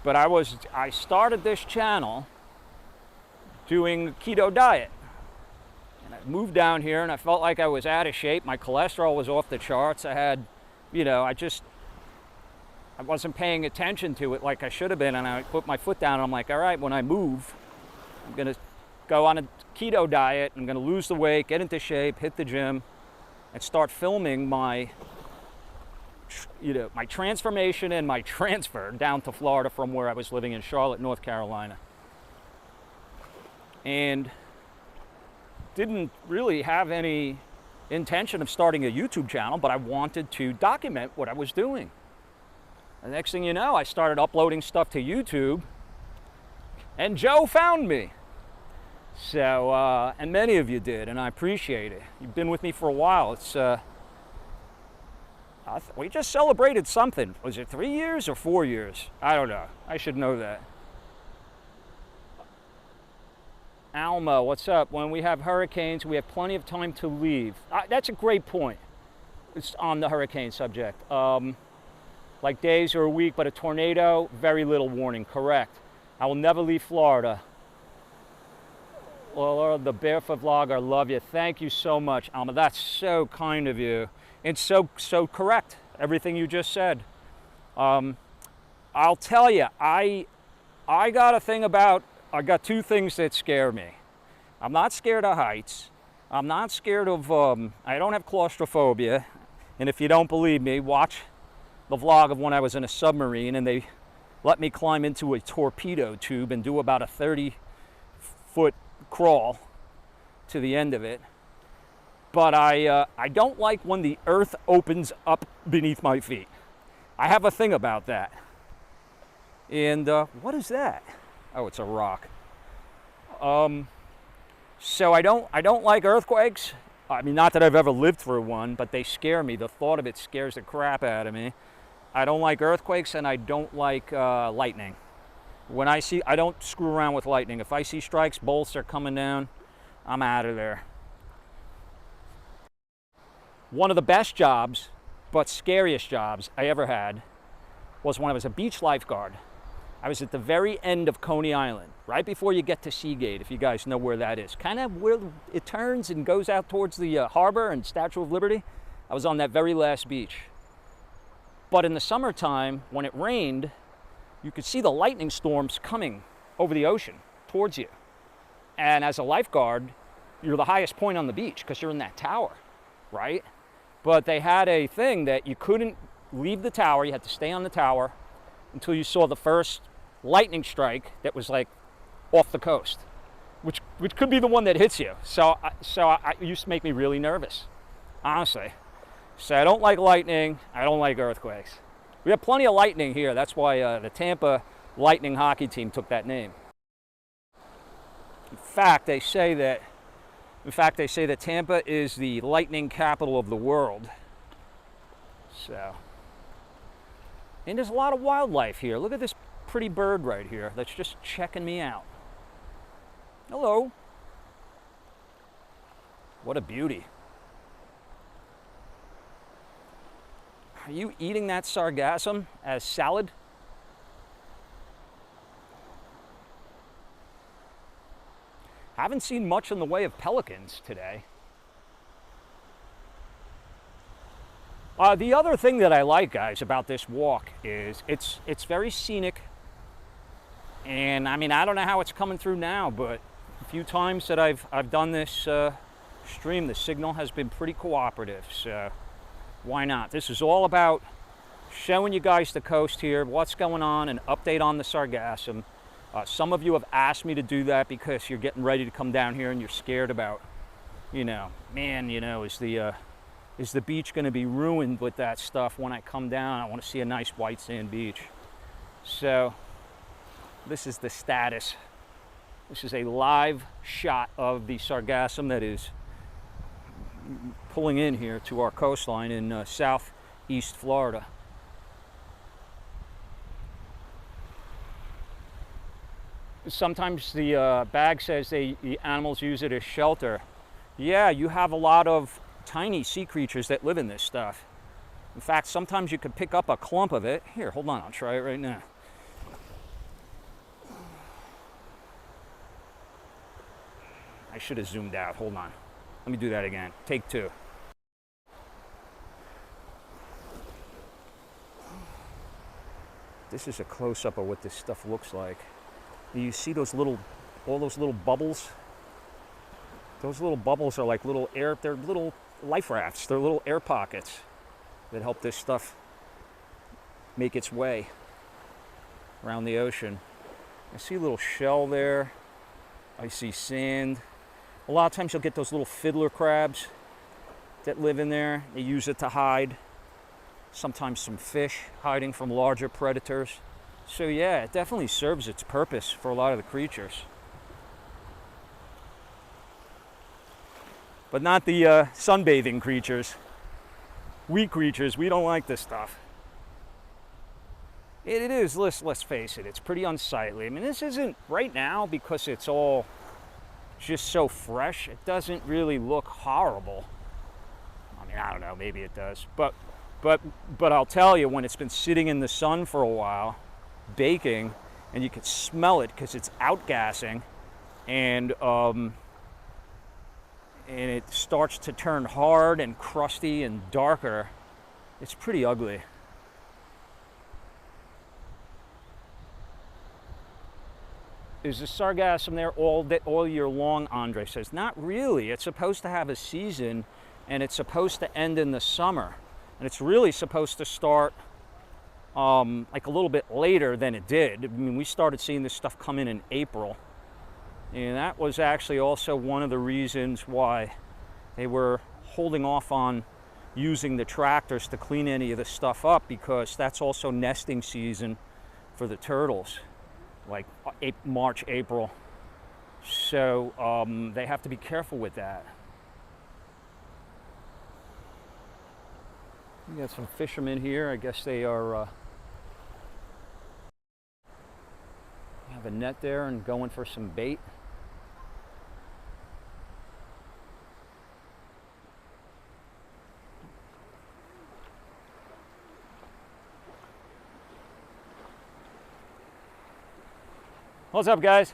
But I started this channel doing keto diet. And I moved down here and I felt like I was out of shape. My cholesterol was off the charts. I had, I wasn't paying attention to it like I should have been. And I put my foot down and I'm like, all right, when I move, I'm going to go on a keto diet. I'm going to lose the weight, get into shape, hit the gym, and start filming my transformation and my transfer down to Florida from where I was living in Charlotte, North Carolina. And didn't really have any intention of starting a YouTube channel, but I wanted to document what I was doing. The next thing you know, I started uploading stuff to YouTube, and Joe found me. So, and many of you did, and I appreciate it. You've been with me for a while. It's we just celebrated something. Was it 3 years or 4 years? I don't know. I should know that. Alma, what's up? When we have hurricanes, we have plenty of time to leave. That's a great point. It's on the hurricane subject. Like days or a week, but a tornado, very little warning. Correct. I will never leave Florida. Well, the Barefoot Vlogger, love you. Thank you so much, Alma. That's so kind of you. And so correct, everything you just said. I'll tell you, I got a thing about, I got two things that scare me. I'm not scared of heights. I'm not scared of, I don't have claustrophobia. And if you don't believe me, watch the vlog of when I was in a submarine and they let me climb into a torpedo tube and do about a 30-foot crawl to the end of it. But I don't like when the earth opens up beneath my feet. I have a thing about that. And what is that? Oh, it's a rock. So I don't like earthquakes. I mean, not that I've ever lived through one, but they scare me. The thought of it scares the crap out of me. I don't like earthquakes, and I don't like lightning. When I don't screw around with lightning. If I see strikes, bolts are coming down, I'm out of there. One of the best jobs, but scariest jobs I ever had was when I was a beach lifeguard. I was at the very end of Coney Island, right before you get to Seagate, if you guys know where that is. Kind of where it turns and goes out towards the harbor and Statue of Liberty. I was on that very last beach. But in the summertime, when it rained, you could see the lightning storms coming over the ocean towards you. And as a lifeguard, you're the highest point on the beach because you're in that tower, right? But they had a thing that you couldn't leave the tower. You had to stay on the tower until you saw the first lightning strike that was like off the coast, which could be the one that hits you. So it used to make me really nervous, honestly. So I don't like lightning. I don't like earthquakes. We have plenty of lightning here. That's why the Tampa Lightning hockey team took that name. In fact, they say that Tampa is the lightning capital of the world. So, and there's a lot of wildlife here. Look at this pretty bird right here that's just checking me out. Hello. What a beauty. Are you eating that sargassum as salad? Haven't seen much in the way of pelicans today. The other thing that I like, guys, about this walk is it's very scenic. And I mean, I don't know how it's coming through now, but a few times that I've done this stream, the signal has been pretty cooperative. So why not? This is all about showing you guys the coast here, what's going on, an update on the sargassum. Some of you have asked me to do that because you're getting ready to come down here and you're scared about, man, is the beach going to be ruined with that stuff when I come down? I want to see a nice white sand beach. So this is the status. This is a live shot of the sargassum that is pulling in here to our coastline in southeast Florida. Sometimes the bag says the animals use it as shelter. Yeah, you have a lot of tiny sea creatures that live in this stuff. In fact, sometimes you could pick up a clump of it. Here, hold on, I'll try it right now. I should have zoomed out. Hold on. Let me do that again. Take two. This is a close-up of what this stuff looks like. You see all those little bubbles? Those little bubbles are like they're little life rafts. They're little air pockets that help this stuff make its way around the ocean. I see a little shell there. I see sand. A lot of times you'll get those little fiddler crabs that live in there. They use it to hide. Sometimes some fish hiding from larger predators. So yeah, it definitely serves its purpose for a lot of the creatures. but not the sunbathing creatures. We creatures, we don't like this stuff. It is, let's face it, it's pretty unsightly. I mean, this isn't, right now, because it's all just so fresh, it doesn't really look horrible. I mean, I don't know, maybe it does. But I'll tell you, when it's been sitting in the sun for a while, baking, and you can smell it because it's outgassing, and it starts to turn hard and crusty and darker, it's pretty ugly. Is the sargassum there all year long, Andre says? Not really. It's supposed to have a season, and it's supposed to end in the summer. And it's really supposed to start like a little bit later than it did. I mean, we started seeing this stuff come in April. And that was actually also one of the reasons why they were holding off on using the tractors to clean any of this stuff up, because that's also nesting season for the turtles. Like March, April. So they have to be careful with that. We got some fishermen here. I guess they are have a net there and going for some bait. What's up, guys?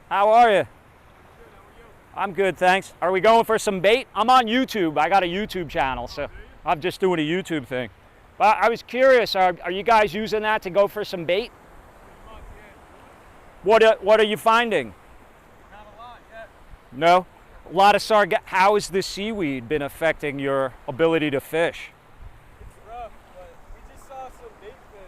How are you? Good, how are you? I'm good, thanks. Are we going for some bait? I'm on YouTube. I got a YouTube channel, so I'm just doing a YouTube thing. But I was curious, are you guys using that to go for some bait? What are you finding? Not a lot yet. No? A lot of How has the seaweed been affecting your ability to fish? It's rough, but we just saw some bait fish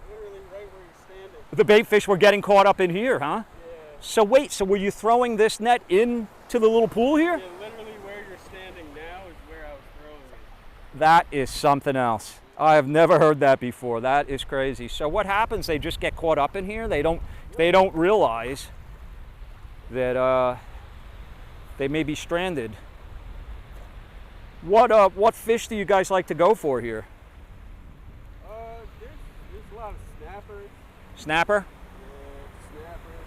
literally right where you're standing. The bait fish were getting caught up in here, huh? Yeah. So wait, so were you throwing this net into the little pool here? Yeah, literally where you're standing now is where I was throwing it. That is something else. I have never heard that before. That is crazy. So what happens? They just get caught up in here? They don't realize that they may be stranded. What fish do you guys like to go for here? There's a lot of snappers. Snapper? Yeah, snappers.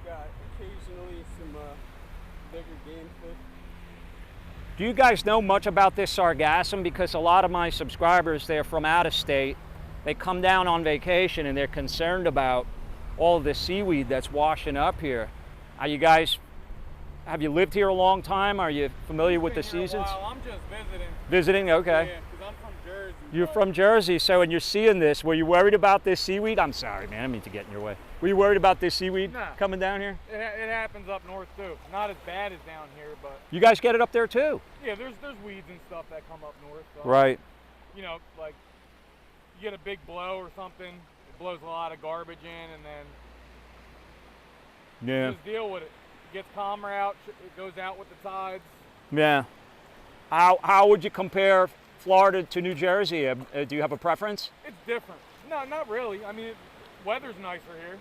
We got occasionally some bigger game fish. Do you guys know much about this sargassum? Because a lot of my subscribers, they're from out of state. They come down on vacation and they're concerned about all of the seaweed that's washing up here. Are you guys, have you lived here a long time? Are you familiar with the seasons? I'm just visiting. Visiting, okay. Yeah, because I'm from Jersey. You're from Jersey, so and you're seeing this. Were you worried about this seaweed? I'm sorry, man, I didn't mean to get in your way. Were you worried about this seaweed coming down here? It happens up north too. Not as bad as down here, but You guys get it up there too? yeah, there's weeds and stuff that come up north. So, Right. You know, like you get a big blow or something, it blows a lot of garbage in, and then Yeah. just deal with it. It gets calmer out. It goes out with the tides. Yeah. How would you compare Florida to New Jersey? Do you have a preference? It's different. No, not really. I mean, weather's nicer here.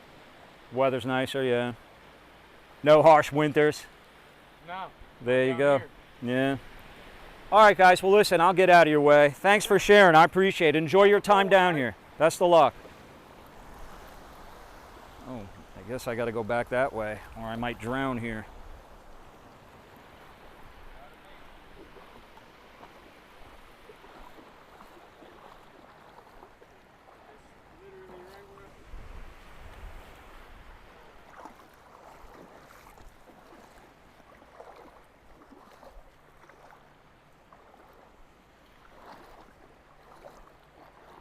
Weather's nicer, yeah. No harsh winters. No. There you down go. here. Yeah. All right, guys. Well, listen, I'll get out of your way. Thanks for sharing. I appreciate it. Enjoy your time down here. Best of luck. Oh, I guess I got to go back that way, or I might drown here. Literally right where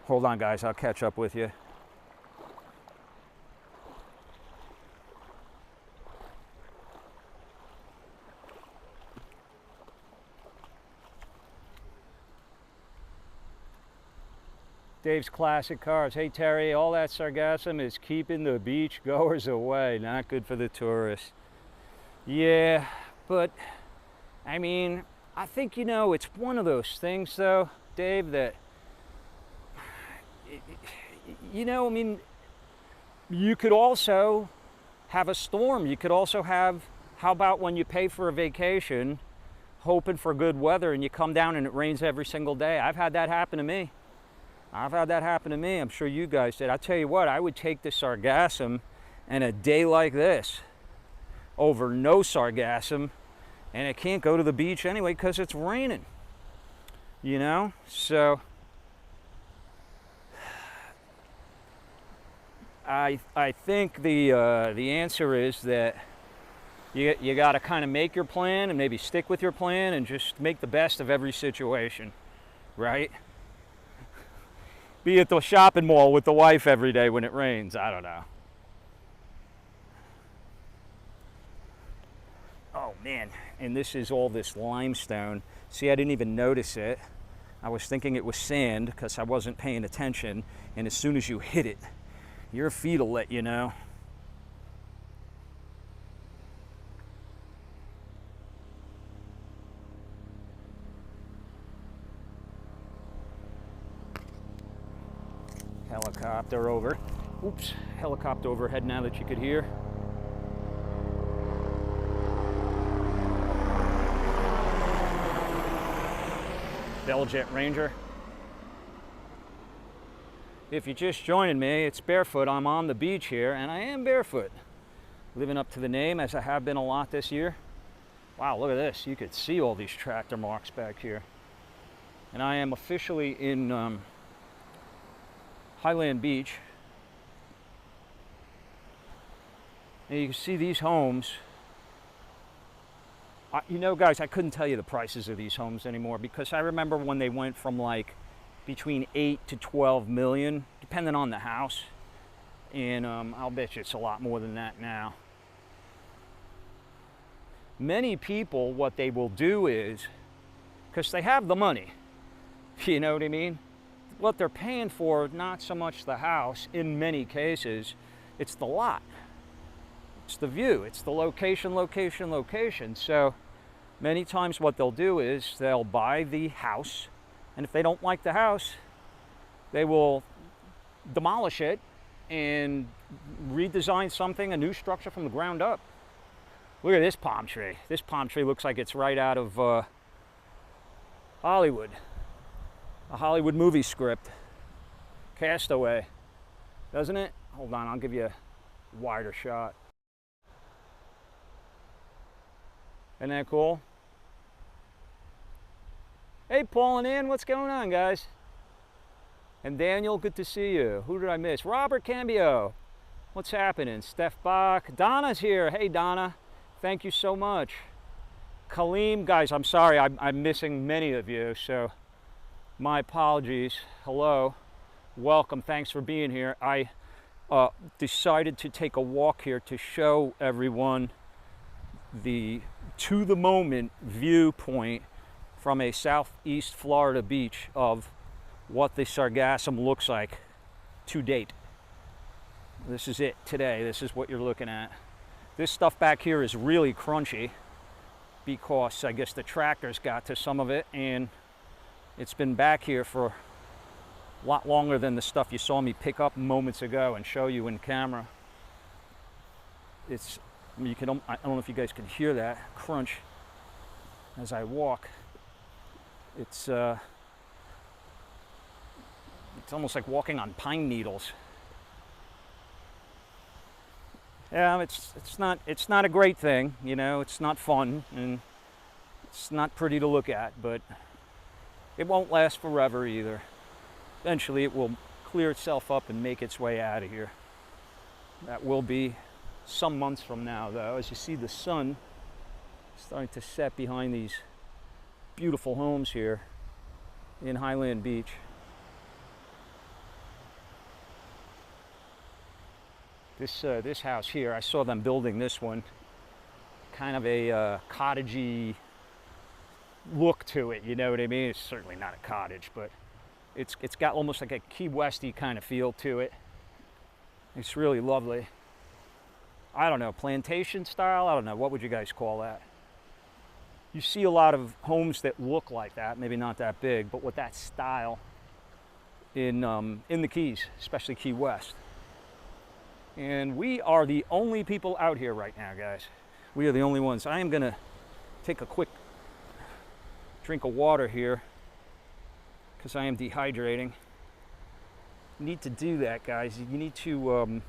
Hold on, guys. I'll catch up with you. Dave's Classic Cars. Hey, Terry, all that sargassum is keeping the beach goers away. Not good for the tourists. Yeah, but, I mean, I think, you know, it's one of those things, though, Dave, that, you know, I mean, you could also have a storm. You could also have How about when you pay for a vacation, hoping for good weather, and you come down and it rains every single day? I've had that happen to me. I'm sure you guys did. I'll tell you what, I would take the sargassum and a day like this over no sargassum, and it can't go to the beach anyway because it's raining. You know? So I think the answer is that you got to kind of make your plan and maybe stick with your plan and just make the best of every situation, right? Be at the shopping mall with the wife every day when it rains. I don't know. Oh man, and this is all this limestone. See, I didn't even notice it. I was thinking it was sand because I wasn't paying attention, and as soon as you hit it, your feet will let you know. Helicopter over. Oops, helicopter overhead now that you could hear. Belljet Ranger. If you're just joining me, it's Barefoot. I'm on the beach here, and I am barefoot. Living up to the name, as I have been a lot this year. Wow, look at this. You could see all these tractor marks back here. And I am officially in Highland Beach. And you can see these homes. You know, guys, I couldn't tell you the prices of these homes anymore because I remember when they went from like between 8 to 12 million, depending on the house. And I'll bet you it's a lot more than that now. Many people, what they will do is, because they have the money, you know what I mean? What they're paying for, not so much the house, in many cases, it's the lot. It's the view, it's the location, location, location. So many times what they'll do is they'll buy the house, and if they don't like the house, they will demolish it and redesign something, a new structure from the ground up. Look at this palm tree. This palm tree looks like it's right out of Hollywood. A Hollywood movie script. Castaway. Doesn't it? Hold on, I'll give you a wider shot. Isn't that cool? Hey, Paul and Ann, what's going on, guys? And Daniel, good to see you. Who did I miss? Robert Cambio. What's happening? Steph Bach. Donna's here. Hey, Donna. Thank you so much. Kaleem, guys, I'm sorry. I'm missing many of you, so my apologies. Hello. Welcome. Thanks for being here. I decided to take a walk here to show everyone the to-the-moment viewpoint from a southeast Florida beach of what the sargassum looks like to date. This is it today. This is what you're looking at. This stuff back here is really crunchy because I guess the tractors got to some of it, and it's been back here for a lot longer than the stuff you saw me pick up moments ago and show you in camera. It's, I don't know if you guys can hear that crunch as I walk. It's almost like walking on pine needles. Yeah, it's not a great thing, you know. It's not fun, and it's not pretty to look at, but it won't last forever either. Eventually it will clear itself up and make its way out of here. That will be some months from now, though. As you see, the sun starting to set behind these beautiful homes here in Highland Beach. This house here, I saw them building this one, kind of a cottagey look to it, you know what I mean? It's certainly not a cottage, but it's got almost like a Key Westy kind of feel to it. It's really lovely. I don't know, plantation style? I don't know, what would you guys call that? You see a lot of homes that look like that, maybe not that big, but with that style in the Keys, especially Key West. And we are the only people out here right now, guys. We are the only ones. I am going to take a quick drink of water here because I am dehydrating. You need to do that, guys. You need to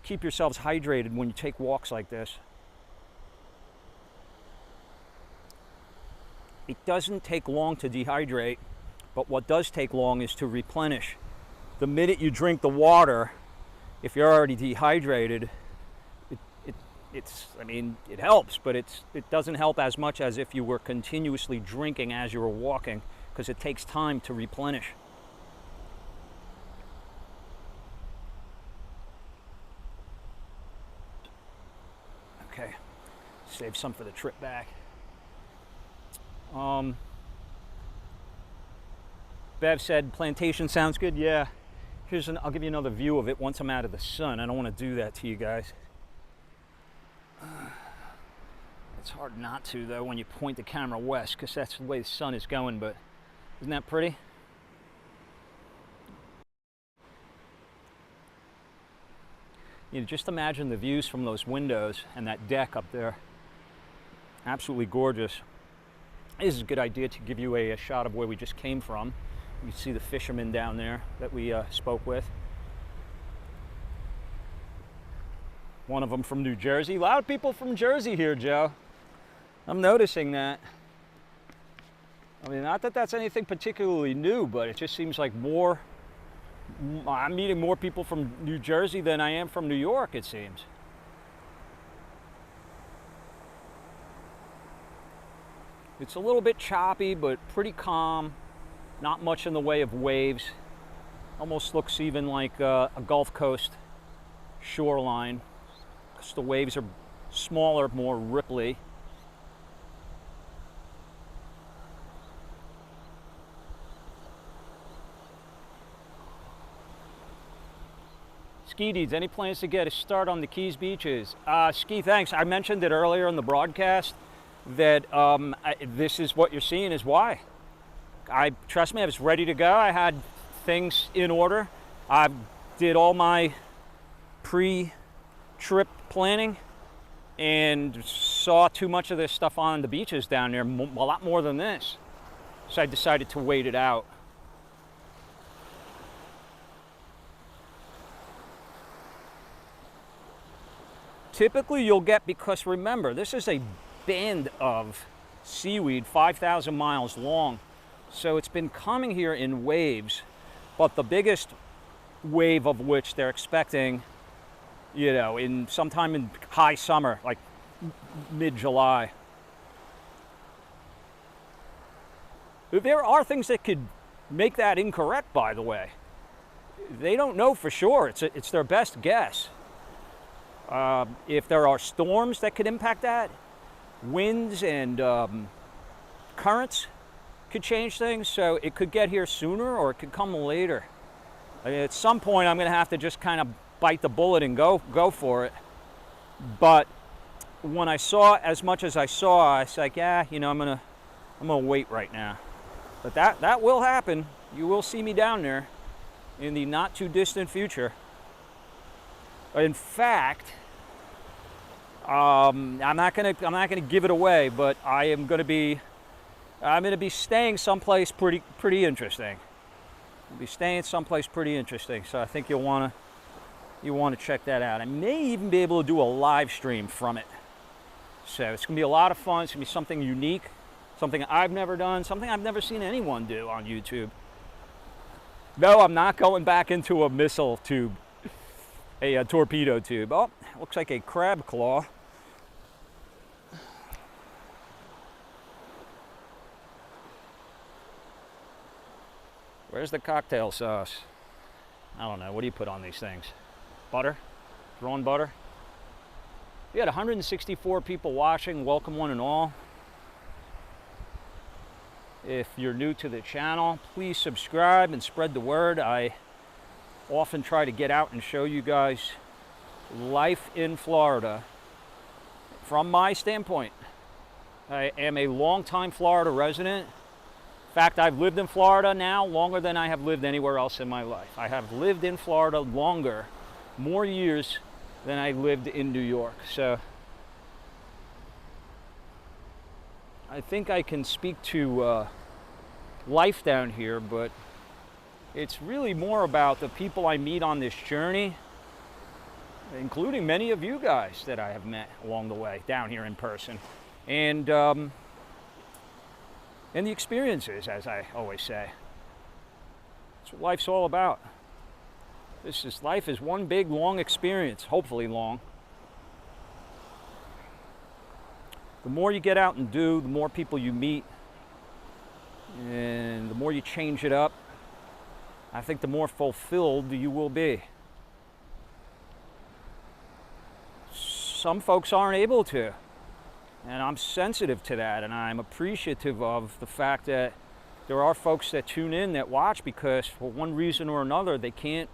keep yourselves hydrated when you take walks like this. It doesn't take long to dehydrate, but what does take long is to replenish. The minute you drink the water, if you're already dehydrated, it helps, but it doesn't help as much as if you were continuously drinking as you were walking, because it takes time to replenish. Okay, save some for the trip back. Bev said plantation sounds good. Yeah, I'll give you another view of it once I'm out of the sun. I don't want to do that to you guys. It's hard not to, though, when you point the camera west, because that's the way the sun is going, but isn't that pretty? You know, just imagine the views from those windows and that deck up there. Absolutely gorgeous. This is a good idea to give you a shot of where we just came from. You see the fishermen down there that we spoke with. One of them from New Jersey. A lot of people from Jersey here, Joe. I'm noticing that. I mean, not that that's anything particularly new, but it just seems like I'm meeting more people from New Jersey than I am from New York, it seems. It's a little bit choppy, but pretty calm. Not much in the way of waves. Almost looks even like a Gulf Coast shoreline. Because the waves are smaller, more ripply. Ski Deeds, any plans to get a start on the Keys beaches? Ski, thanks. I mentioned it earlier in the broadcast that this is what you're seeing is why. Trust me, I was ready to go. I had things in order. I did all my pre-trip planning and saw too much of this stuff on the beaches down there, a lot more than this. So I decided to wait it out. Typically you'll get, because remember, this is a band of seaweed 5,000 miles long. So it's been coming here in waves, but the biggest wave of which they're expecting, you know, sometime in high summer, like mid-July. There are things that could make that incorrect, by the way. They don't know for sure. It's their best guess. If there are storms that could impact that, winds and currents could change things, so it could get here sooner or it could come later. At some point I'm going to have to just kind of bite the bullet and go for it. But when I saw as much as I saw, I was like, yeah, you know, I'm gonna wait right now. But that will happen. You will see me down there in the not too distant future. In fact, I'm not gonna give it away, but I'm gonna be staying someplace pretty interesting. I'll be staying someplace pretty interesting, so I think you'll want to check that out. I may even be able to do a live stream from it. So it's gonna be a lot of fun. It's gonna be something unique, something I've never done, something I've never seen anyone do on YouTube. No, I'm not going back into a missile tube, a torpedo tube. Oh, looks like a crab claw. Where's the cocktail sauce? I don't know. What do you put on these things? Butter? Drawn butter? We had 164 people watching. Welcome one and all. If you're new to the channel, please subscribe and spread the word. I often try to get out and show you guys life in Florida from my standpoint. I am a longtime Florida resident. In fact, I've lived in Florida now longer than I have lived anywhere else in my life. I have lived in Florida longer, more years than I lived in New York. So I think I can speak to life down here, but it's really more about the people I meet on this journey, including many of you guys that I have met along the way down here in person, and the experiences, as I always say. That's what life's all about. Life is one big, long experience, hopefully long. The more you get out and do, the more people you meet, and the more you change it up, I think the more fulfilled you will be. Some folks aren't able to, and I'm sensitive to that, and I'm appreciative of the fact that there are folks that tune in, that watch, because for one reason or another they can't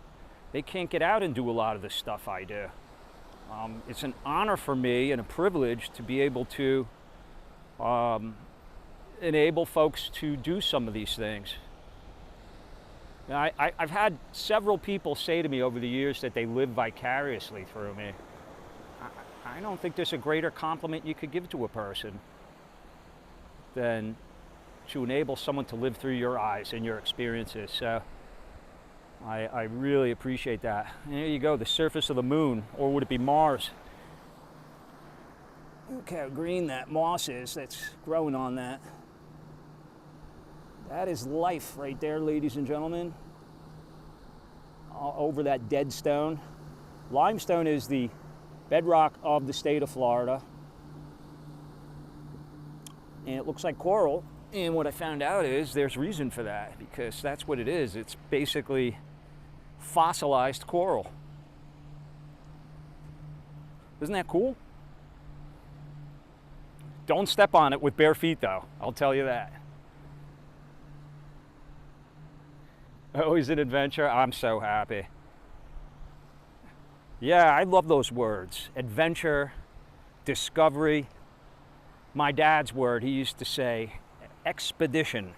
get out and do a lot of the stuff I do. It's an honor for me and a privilege to be able to enable folks to do some of these things. Now, I've had several people say to me over the years that they live vicariously through me. I don't think there's a greater compliment you could give to a person than to enable someone to live through your eyes and your experiences. So I really appreciate that. And there you go, the surface of the moon, or would it be Mars? Look how green that moss is that's growing on that. That is life right there, ladies and gentlemen. Over that dead stone. Limestone is the bedrock of the state of Florida. And it looks like coral. And what I found out is there's reason for that, because that's what it is. It's basically fossilized coral. Isn't that cool? Don't step on it with bare feet, though. I'll tell you that. Always an adventure. I'm so happy. Yeah, I love those words. Adventure, discovery. My dad's word, he used to say, expedition.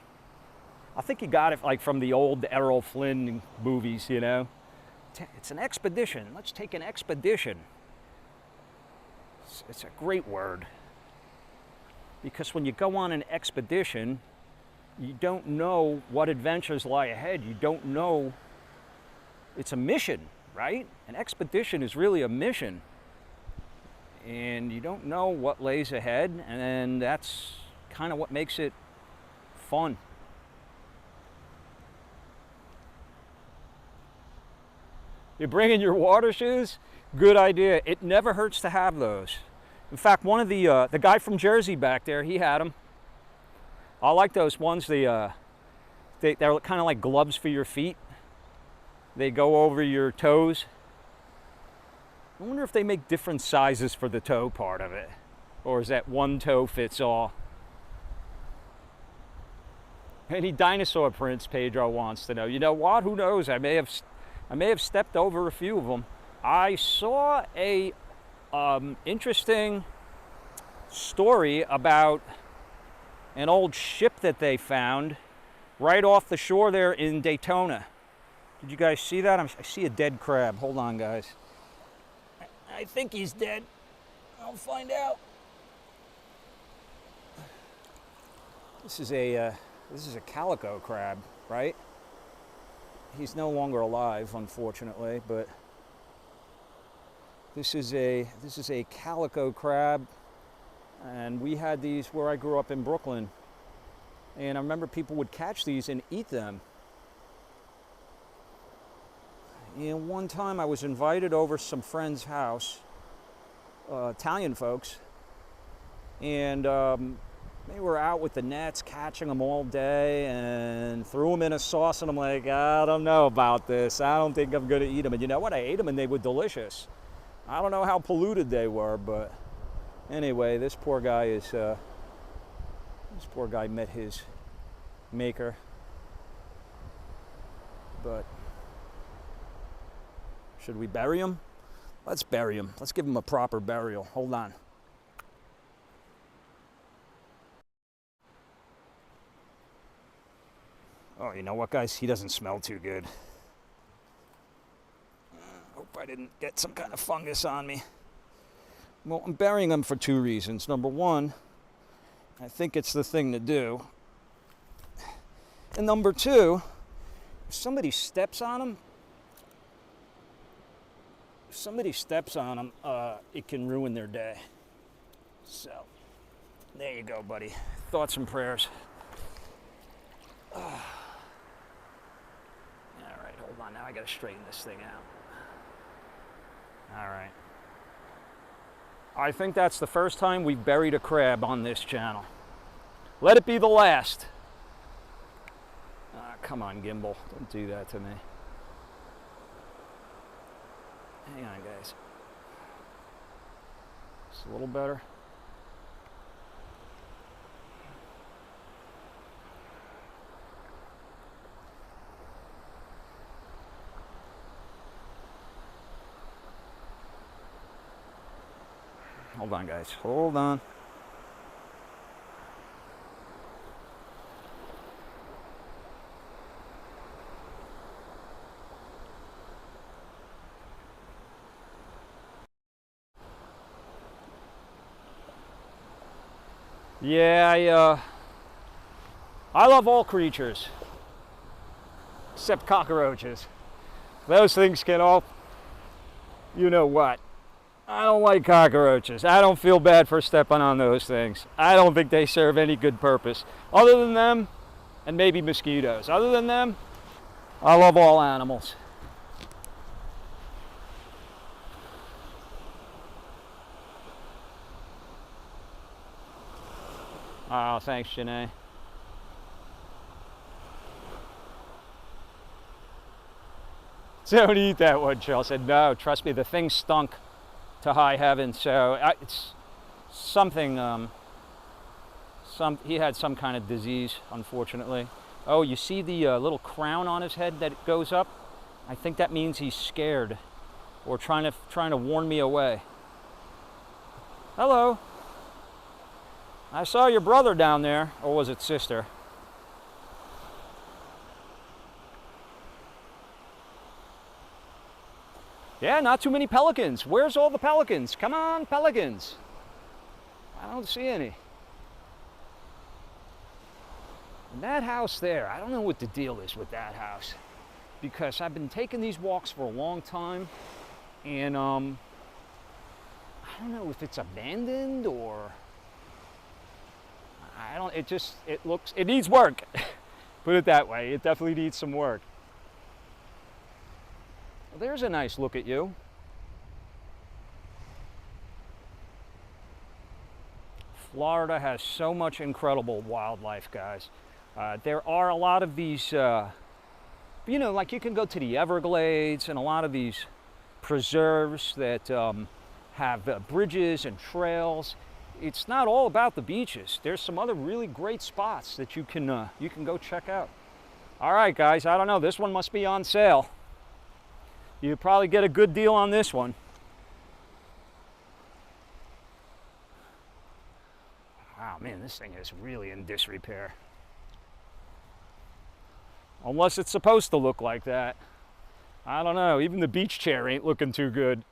I think he got it like from the old Errol Flynn movies, you know. It's an expedition. Let's take an expedition. It's a great word. Because when you go on an expedition, you don't know what adventures lie ahead. You don't know. It's a mission, right? An expedition is really a mission. And you don't know what lays ahead, and that's kind of what makes it fun. You're bringing your water shoes? Good idea. It never hurts to have those. In fact, one of the guy from Jersey back there, he had them. I like those ones. They're kind of like gloves for your feet. They go over your toes. I wonder if they make different sizes for the toe part of it, or is that one toe fits all? Any dinosaur prints, Pedro wants to know. You know what? Who knows? I may have stepped over a few of them. I saw a interesting story about an old ship that they found right off the shore there in Daytona. Did you guys see that? I see a dead crab. Hold on, guys. I think he's dead. I'll find out. This is a calico crab, right? He's no longer alive, unfortunately, but this is a calico crab, and we had these where I grew up in Brooklyn, and I remember people would catch these and eat them. And one time I was invited over some friend's house, Italian folks, and they were out with the nets catching them all day and threw them in a sauce, and I'm like, I don't know about this. I don't think I'm going to eat them. And you know what? I ate them and they were delicious. I don't know how polluted they were, but anyway, this poor guy met his maker. But should we bury him? Let's bury him. Let's give him a proper burial. Hold on. Oh, you know what, guys? He doesn't smell too good. Hope I didn't get some kind of fungus on me. Well, I'm burying them for 2 reasons. Number one, I think it's the thing to do. And number 2, if somebody steps on them, it can ruin their day. So, there you go, buddy. Thoughts and prayers. All right, hold on. Now I got to straighten this thing out. All right. I think that's the first time we've buried a crab on this channel. Let it be the last. Come on, gimbal. Don't do that to me. Hang on, guys. Just a little better. Hold on, guys. Hold on. Yeah, I love all creatures, except cockroaches. Those things can all, you know what. I don't like cockroaches. I don't feel bad for stepping on those things. I don't think they serve any good purpose. Other than them, and maybe mosquitoes. Other than them, I love all animals. Oh, thanks, Janae. Don't eat that one, Cheryl said. No, trust me, the thing stunk to high heaven. So it's something, he had some kind of disease, unfortunately. Oh, you see the little crown on his head that goes up? I think that means he's scared or trying to warn me away. Hello. I saw your brother down there, or was it sister? Yeah, not too many pelicans. Where's all the pelicans? Come on, pelicans. I don't see any. And that house there, I don't know what the deal is with that house, because I've been taking these walks for a long time, and I don't know if it's abandoned or it needs work. Put it that way. It definitely needs some work. Well, there's a nice look at you. Florida has so much incredible wildlife, guys. There are a lot of these, you know, like you can go to the Everglades and a lot of these preserves that have bridges and trails. It's not all about the beaches. There's some other really great spots that you can go check out. All right, guys, I don't know. This one must be on sale. You probably get a good deal on this one. Wow, man, this thing is really in disrepair. Unless it's supposed to look like that. I don't know. Even the beach chair ain't looking too good.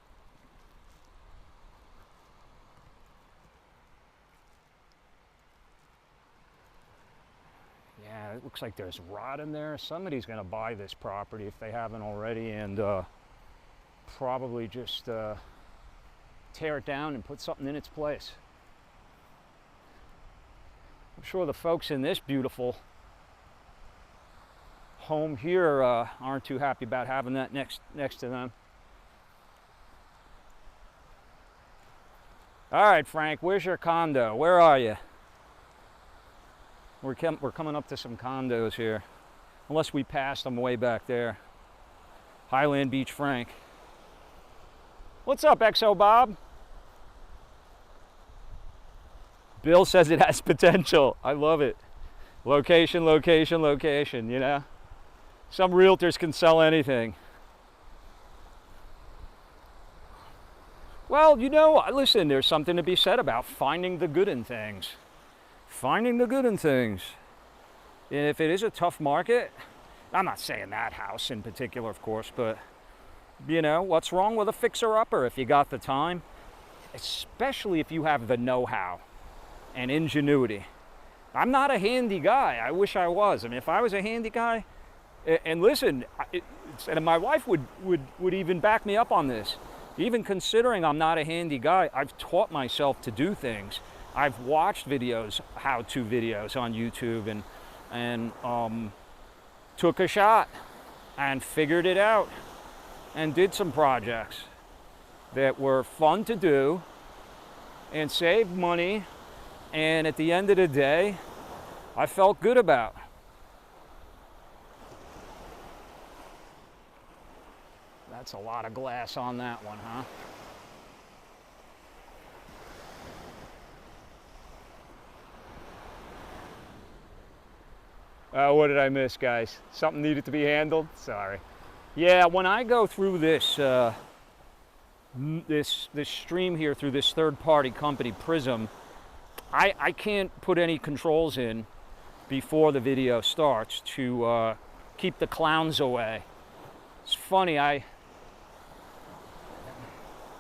It looks like there's rot in there. Somebody's going to buy this property if they haven't already, and probably just tear it down and put something in its place. I'm sure the folks in this beautiful home here aren't too happy about having that next to them. All right, Frank, where's your condo? Where are you? We're coming up to some condos here, unless we passed them way back there. Highland Beach Frank. What's up, XO Bob? Bill says it has potential. I love it. Location, location, location, you know? Some realtors can sell anything. Well, you know, listen, there's something to be said about finding the good in things. Finding the good in things. And if it is a tough market, I'm not saying that house in particular, of course, but You know, what's wrong with a fixer-upper if you got the time? Especially if you have the know-how and ingenuity. I'm not a handy guy. I wish I was. I mean, if I was a handy guy, and listen, and my wife would even back me up on this. Even considering I'm not a handy guy, I've taught myself to do things. I've watched videos, how-to videos on YouTube, and took a shot and figured it out and did some projects that were fun to do and saved money, and at the end of the day, I felt good about. That's a lot of glass on that one, huh? What did I miss, guys? Something needed to be handled? Sorry. Yeah, when I go through this this stream here through this third-party company, Prism, I can't put any controls in before the video starts to keep the clowns away. It's funny,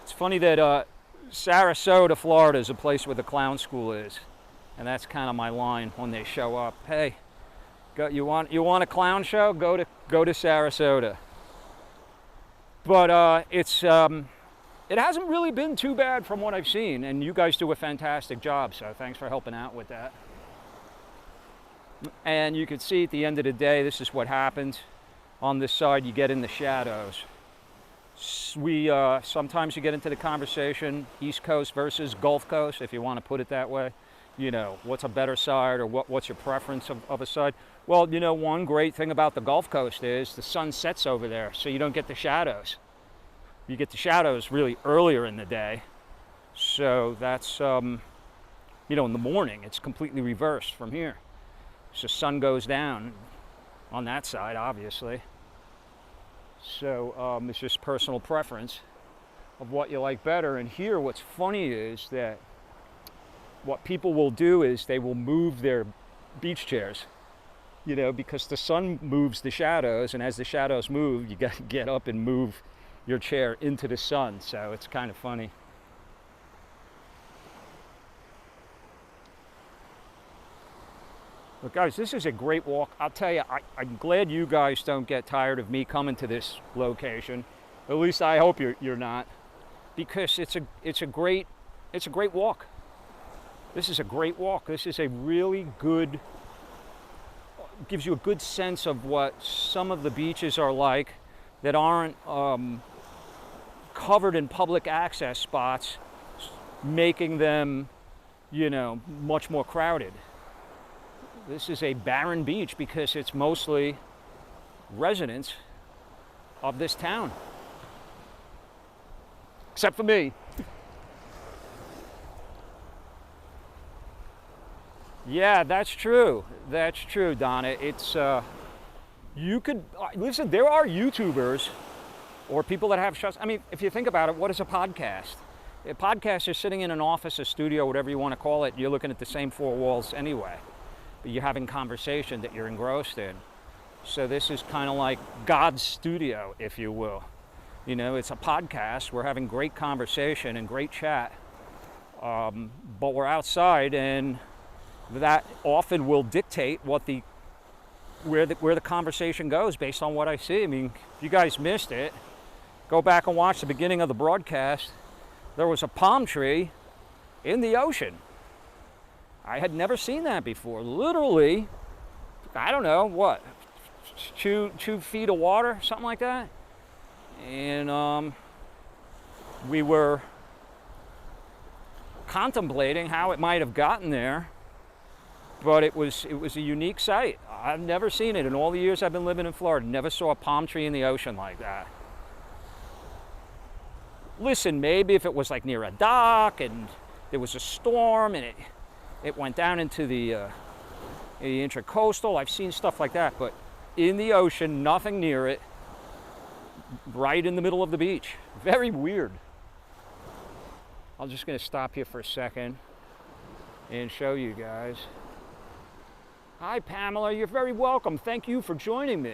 it's funny that Sarasota, Florida is a place where the clown school is, and that's kind of my line when they show up. Hey, you want a clown show? Go to Sarasota. But it hasn't really been too bad from what I've seen, and you guys do a fantastic job, so thanks for helping out with that. And you can see at the end of the day, this is what happens. On this side, you get in the shadows. Sometimes you get into the conversation, East Coast versus Gulf Coast, if you want to put it that way. You know, what's a better side, or what's your preference of a side? Well, you know, one great thing about the Gulf Coast is the sun sets over there, so you don't get the shadows. You get the shadows really earlier in the day. So that's, you know, in the morning, it's completely reversed from here. So sun goes down on that side, obviously. So it's just personal preference of what you like better. And here, what's funny is that what people will do is they will move their beach chairs, you know, because the sun moves the shadows, and as the shadows move, you got to get up and move your chair into the sun. So it's kind of funny. Look, guys, this is a great walk. I'll tell you, I'm glad you guys don't get tired of me coming to this location. At least I hope you're not, because it's a great walk. This is a great walk. This is a really good, gives you a good sense of what some of the beaches are like that aren't covered in public access spots, making them, you know, much more crowded. This is a barren beach because it's mostly residents of this town. Except for me. Yeah, that's true. That's true, Donna. It's, you could, listen, there are YouTubers or people that have shows. I mean, if you think about it, what is a podcast? A podcast is sitting in an office, a studio, whatever you want to call it. You're looking at the same four walls anyway. But you're having conversation that you're engrossed in. So this is kind of like God's studio, if you will. You know, it's a podcast. We're having great conversation and great chat. But we're outside, and that often will dictate what where the conversation goes based on what I see. I mean, if you guys missed it, go back and watch the beginning of the broadcast. There was a palm tree in the ocean. I had never seen that before. Literally, I don't know, what, 2 feet of water, something like that. And we were contemplating how it might have gotten there, but it was a unique sight. I've never seen it in all the years I've been living in Florida. Never saw a palm tree in the ocean like that. Listen, maybe if it was like near a dock and there was a storm and it went down into the intracoastal, I've seen stuff like that, but in the ocean, nothing near it, right in the middle of the beach. Very weird. I'm just going to stop here for a second and show you guys. Hi, Pamela. You're very welcome. Thank you for joining me.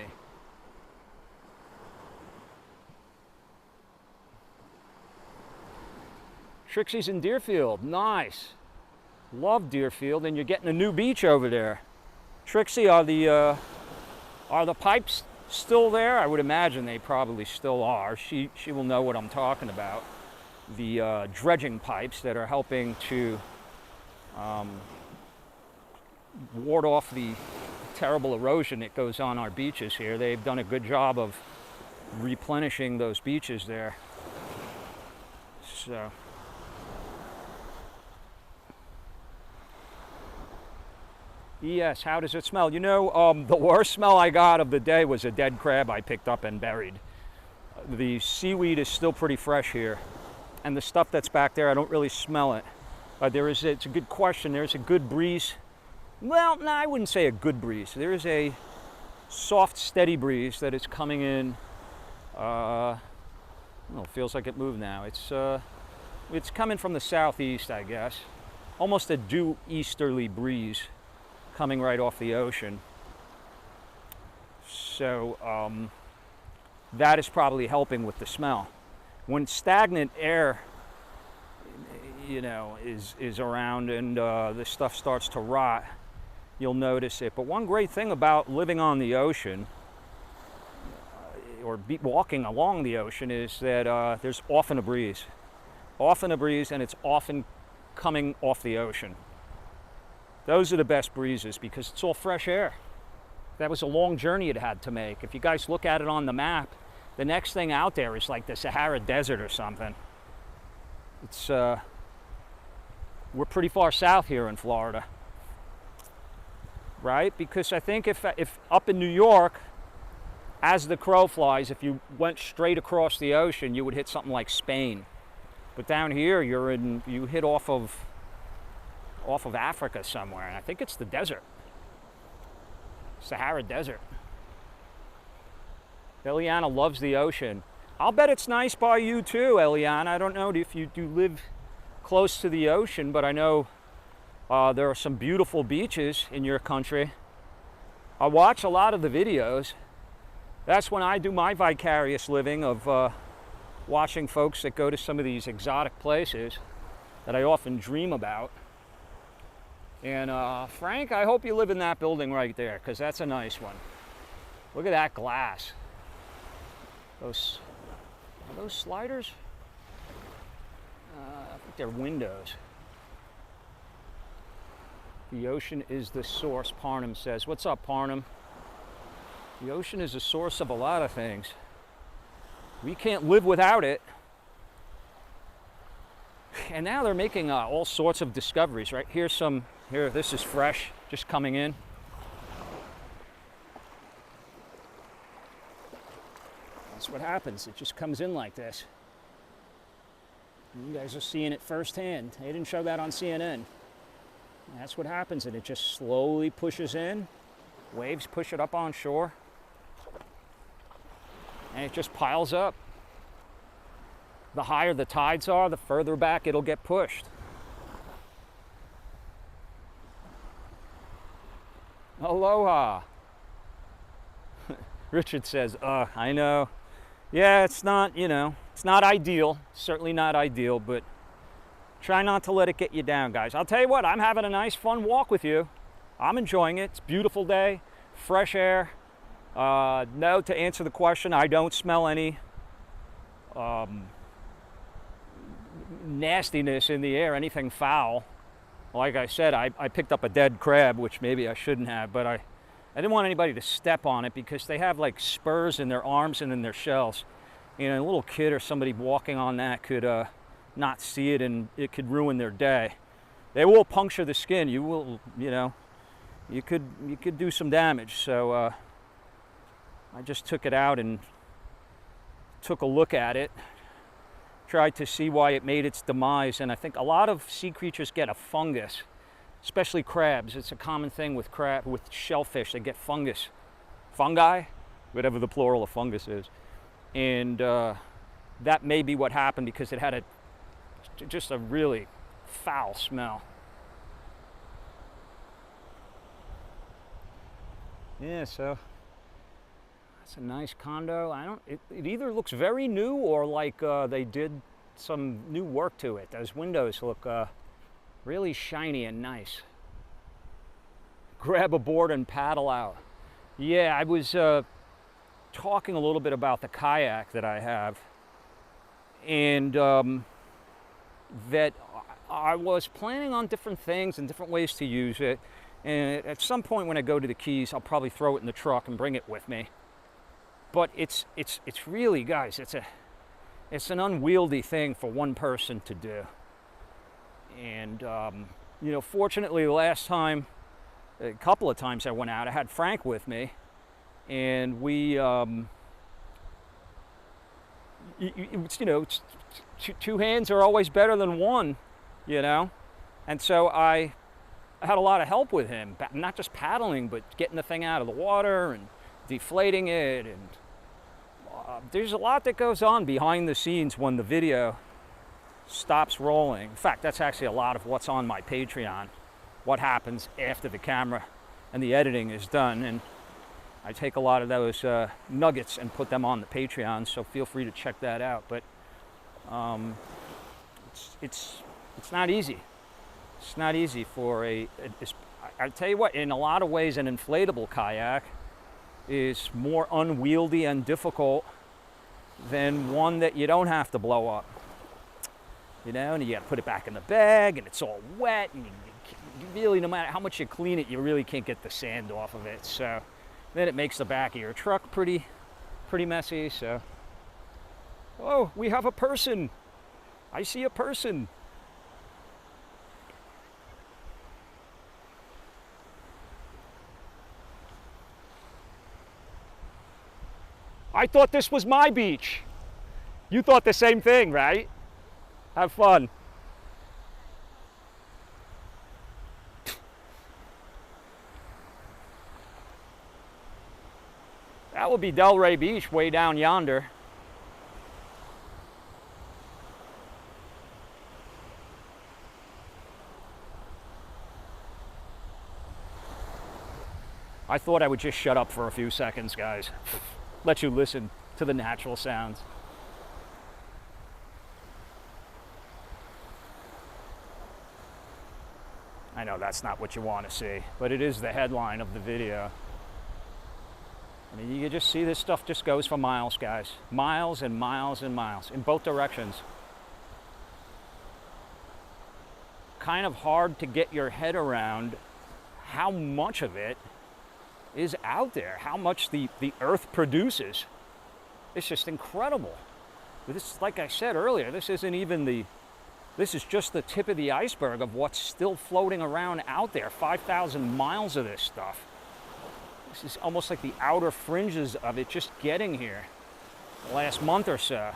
Trixie's in Deerfield. Nice. Love Deerfield, and you're getting a new beach over there. Trixie, are the pipes still there? I would imagine they probably still are. She will know what I'm talking about. The dredging pipes that are helping to ward off the terrible erosion that goes on our beaches here. They've done a good job of replenishing those beaches there. So. Yes, how does it smell? You know, the worst smell I got of the day was a dead crab I picked up and buried. The seaweed is still pretty fresh here. And the stuff that's back there, I don't really smell it. It's a good question. There's a good breeze. Well, no, I wouldn't say a good breeze. There is a soft, steady breeze that is coming in. I don't know, it feels like it moved now. It's coming from the southeast, I guess. Almost a due easterly breeze coming right off the ocean. So that is probably helping with the smell. When stagnant air, you know, is around and this stuff starts to rot, you'll notice it. But one great thing about living on the ocean or walking along the ocean is that there's often a breeze. Often a breeze, and it's often coming off the ocean. Those are the best breezes because it's all fresh air. That was a long journey it had to make. If you guys look at it on the map, the next thing out there is like the Sahara Desert or something. It's we're pretty far south here in Florida, right? Because I think if up in New York, as the crow flies, if you went straight across the ocean, you would hit something like Spain. But down here, you hit off of Africa somewhere, and I think it's the desert, Sahara Desert. Eliana loves the ocean. I'll bet it's nice by you too, Eliana. I don't know if you do live close to the ocean, but I know there are some beautiful beaches in your country. I watch a lot of the videos. That's when I do my vicarious living of watching folks that go to some of these exotic places that I often dream about. And Frank, I hope you live in that building right there, because that's a nice one. Look at that glass. Are those sliders? I think they're windows. The ocean is the source, Parnham says. What's up, Parnham? The ocean is a source of a lot of things. We can't live without it. And now they're making all sorts of discoveries, right? Here, this is fresh, just coming in. That's what happens. It just comes in like this. You guys are seeing it firsthand. They didn't show that on CNN. That's what happens, and it just slowly pushes in. Waves push it up on shore. And it just piles up. The higher the tides are, the further back it'll get pushed. Aloha. Richard says, I know. Yeah, it's not, it's not ideal. Certainly not ideal, but try not to let it get you down, guys. I'll tell you what, I'm having a nice, fun walk with you. I'm enjoying it. It's a beautiful day, fresh air. No, to answer the question, I don't smell any nastiness in the air, anything foul. Like I said, I picked up a dead crab, which maybe I shouldn't have, but I didn't want anybody to step on it because they have like spurs in their arms and in their shells. A little kid or somebody walking on that could not see it, and it could ruin their day. They will puncture the skin. You will, you could do some damage. So I just took it out and took a look at it, tried to see why it made its demise. And I think a lot of sea creatures get a fungus, especially crabs. It's a common thing with shellfish. They get fungi, whatever the plural of fungus is. And that may be what happened because it had just a really foul smell. Yeah, so that's a nice condo. It either looks very new or like they did some new work to it. Those windows look really shiny and nice. Grab a board and paddle out. Yeah, I was talking a little bit about the kayak that I have, and that I was planning on different things and different ways to use it. And at some point when I go to the Keys, I'll probably throw it in the truck and bring it with me. But it's really, guys, it's an unwieldy thing for one person to do. And you know, fortunately, the last time, a couple of times I went out, I had Frank with me, and we, you know, two hands are always better than one, you know, and so I had a lot of help with him, not just paddling, but getting the thing out of the water and deflating it, and there's a lot that goes on behind the scenes when the video stops rolling. In fact, that's actually a lot of what's on my Patreon, what happens after the camera and the editing is done, and I take a lot of those nuggets and put them on the Patreon, so feel free to check that out. But it's not easy. It's not easy for I tell you what, in a lot of ways, an inflatable kayak is more unwieldy and difficult than one that you don't have to blow up. You know, and you got to put it back in the bag, and it's all wet, and you really, no matter how much you clean it, you really can't get the sand off of it. So then it makes the back of your truck pretty messy. So, oh, we have a person. I see a person. I thought this was my beach. You thought the same thing, right? Have fun. That would be Delray Beach way down yonder. I thought I would just shut up for a few seconds, guys. Let you listen to the natural sounds. I know that's not what you want to see, but it is the headline of the video. I mean, you just see this stuff just goes for miles, guys. Miles and miles and miles in both directions. Kind of hard to get your head around how much of it is out there, how much the earth produces. It's just incredible. This, like I said earlier, this isn't even this is just the tip of the iceberg of what's still floating around out there. 5,000 miles of this stuff. This is almost like the outer fringes of it just getting here the last month or so.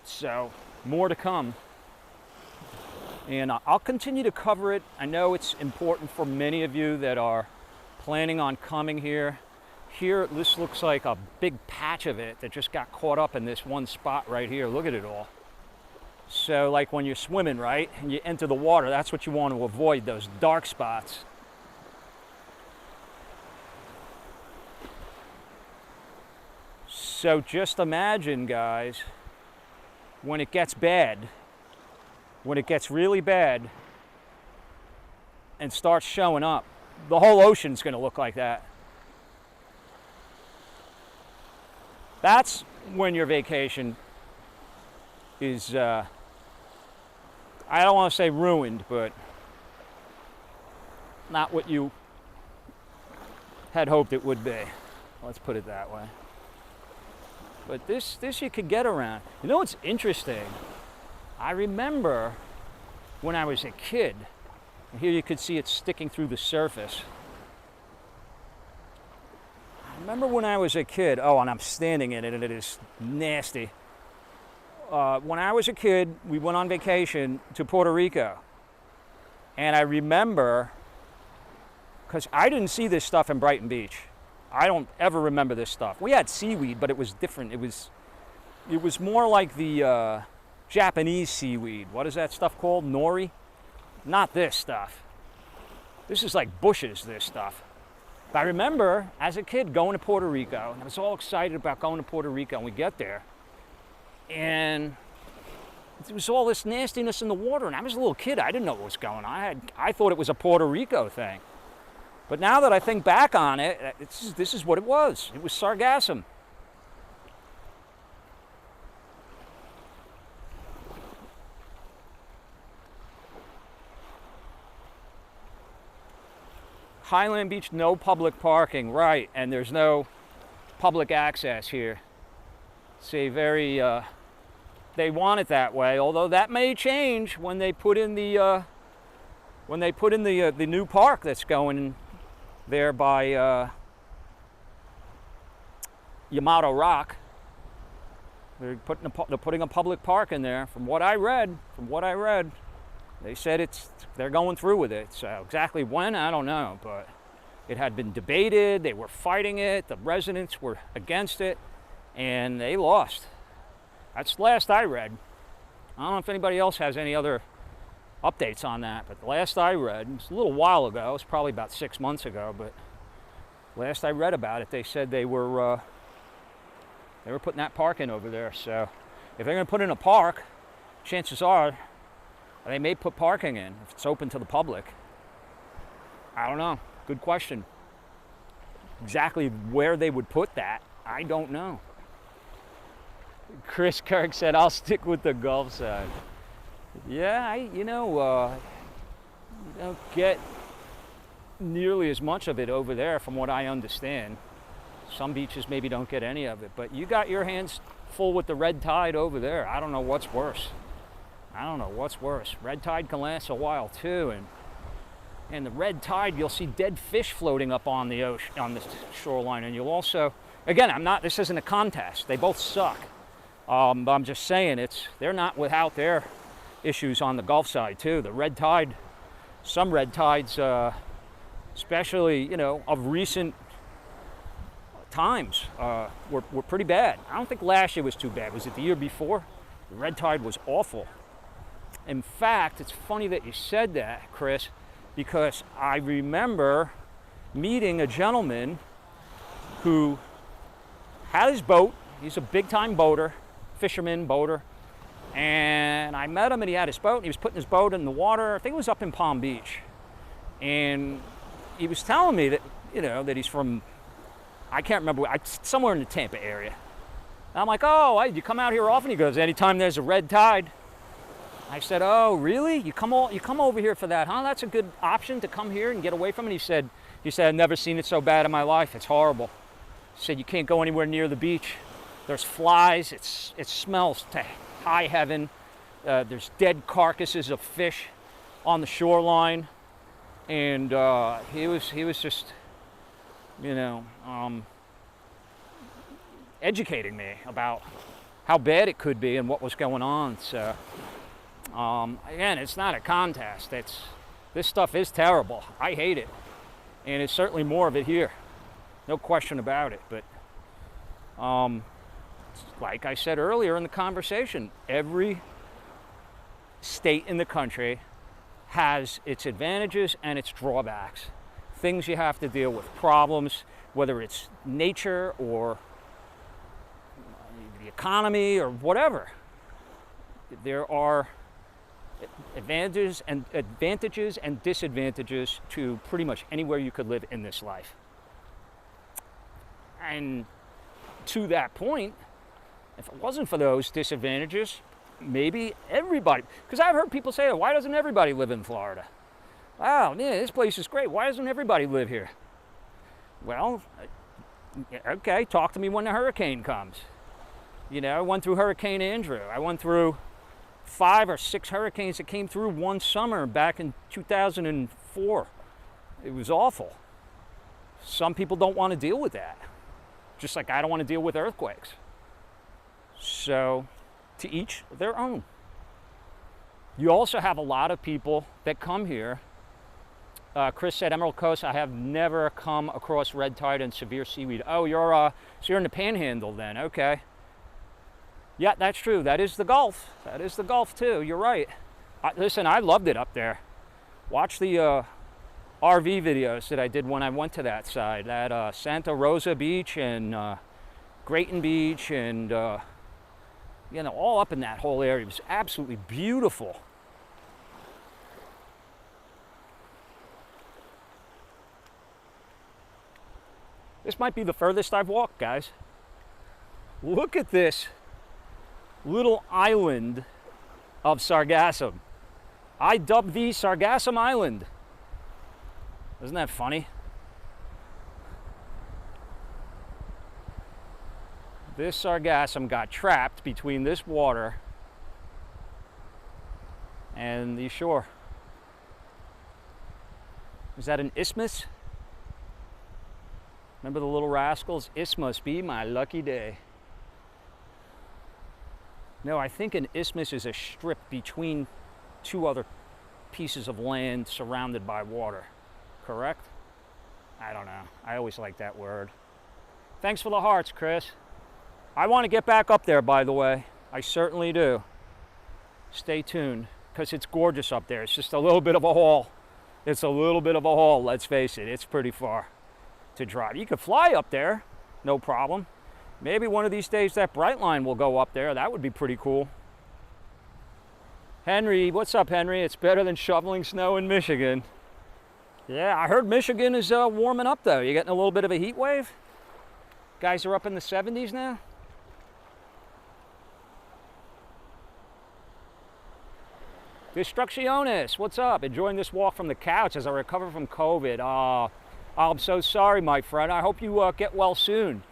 So, more to come. And I'll continue to cover it. I know it's important for many of you that are planning on coming here. Here, this looks like a big patch of it that just got caught up in this one spot right here. Look at it all. So, like when you're swimming, right, and you enter the water, that's what you want to avoid, those dark spots. So just imagine, guys, when it gets bad, when it gets really bad and starts showing up, the whole ocean's going to look like that. That's when your vacation is, I don't want to say ruined, but not what you had hoped it would be. Let's put it that way. But this you could get around. You know what's interesting? I remember when I was a kid, and here you could see it sticking through the surface. I remember when I was a kid, oh, and I'm standing in it, and it is nasty. When I was a kid, we went on vacation to Puerto Rico. And I remember, because I didn't see this stuff in Brighton Beach. I don't ever remember this stuff. We had seaweed, but it was different. It was more like the Japanese seaweed. What is that stuff called? Nori? Not this stuff. This is like bushes, this stuff. But I remember as a kid going to Puerto Rico, and I was all excited about going to Puerto Rico, and we get there, and there was all this nastiness in the water, and I was a little kid. I didn't know what was going on. I thought it was a Puerto Rico thing. But now that I think back on it, this is what it was. It was sargassum. Highland Beach, no public parking, right, and there's no public access here. See, they want it that way, although that may change when they put in the the new park that's going there by Yamato Rock. They're putting a public park in there. From what I read, they said they're going through with it. So exactly when, I don't know, but it had been debated. They were fighting it. The residents were against it, and they lost. That's the last I read. I don't know if anybody else has any other updates on that, but the last I read, it's a little while ago, it was probably about 6 months ago, but last I read about it, they said they were putting that park in over there. So if they're going to put in a park, chances are they may put parking in if it's open to the public. I don't know. Good question. Exactly where they would put that, I don't know. Chris Kirk said, I'll stick with the Gulf side. Yeah, you don't get nearly as much of it over there from what I understand. Some beaches maybe don't get any of it, but you got your hands full with the red tide over there. I don't know what's worse. Red tide can last a while too, and the red tide, you'll see dead fish floating up on the ocean, on the shoreline, and you'll also, again, this isn't a contest. They both suck. But I'm just saying, they're not without their issues on the Gulf side too. The red tide, some red tides, especially of recent times, were pretty bad. I don't think last year was too bad. Was it the year before? The red tide was awful. In fact, it's funny that you said that, Chris, because I remember meeting a gentleman who had his boat. He's a big-time boater, fisherman, boater. And I met him, and he had his boat, and he was putting his boat in the water. I think it was up in Palm Beach. And he was telling me that, that he's from, I can't remember, somewhere in the Tampa area. And I'm like, oh, you come out here often? He goes, anytime there's a red tide. I said, oh, really? You come over here for that, huh? That's a good option to come here and get away from it. He said, I've never seen it so bad in my life. It's horrible. He said, you can't go anywhere near the beach. There's flies. It smells to high heaven. There's dead carcasses of fish on the shoreline. And he was just, educating me about how bad it could be and what was going on. So, again, it's not a contest. This stuff is terrible. I hate it. And it's certainly more of it here. No question about it. But like I said earlier in the conversation, every state in the country has its advantages and its drawbacks. Things you have to deal with, problems, whether it's nature or the economy or whatever. There are advantages and disadvantages to pretty much anywhere you could live in this life. And to that point, if it wasn't for those disadvantages, maybe everybody, because I've heard people say, why doesn't everybody live in Florida? Wow, yeah, this place is great. Why doesn't everybody live here? Well, okay, talk to me when the hurricane comes. I went through Hurricane Andrew. I went through 5 or 6 hurricanes that came through one summer back in 2004. It was awful. Some people don't want to deal with that. Just like I don't want to deal with earthquakes. So, to each their own. You also have a lot of people that come here. Chris said, Emerald Coast, I have never come across red tide and severe seaweed. Oh, so you're in the Panhandle then, okay. Yeah, that's true. That is the Gulf. That is the Gulf too. You're right. Listen, I loved it up there. Watch the RV videos that I did when I went to that side. That Santa Rosa Beach and Grayton Beach and You know, all up in that whole area. It was absolutely beautiful. This might be the furthest I've walked, guys. Look at this little island of Sargassum. I dubbed these Sargassum Island. Isn't that funny? This Sargassum got trapped between this water and the shore. Is that an isthmus? Remember the Little Rascals? This must be my lucky day. No, I think an isthmus is a strip between two other pieces of land surrounded by water. Correct? I don't know. I always like that word. Thanks for the hearts, Chris. I want to get back up there, by the way. I certainly do. Stay tuned, because it's gorgeous up there. It's just a little bit of a haul. It's a little bit of a haul, let's face it. It's pretty far to drive. You could fly up there, no problem. Maybe one of these days that Brightline will go up there. That would be pretty cool. Henry, what's up, Henry? It's better than shoveling snow in Michigan. Yeah, I heard Michigan is warming up, though. You're getting a little bit of a heat wave. Guys are up in the 70s now. Destrucciones, what's up? Enjoying this walk from the couch as I recover from COVID. Oh, I'm so sorry, my friend. I hope you get well soon.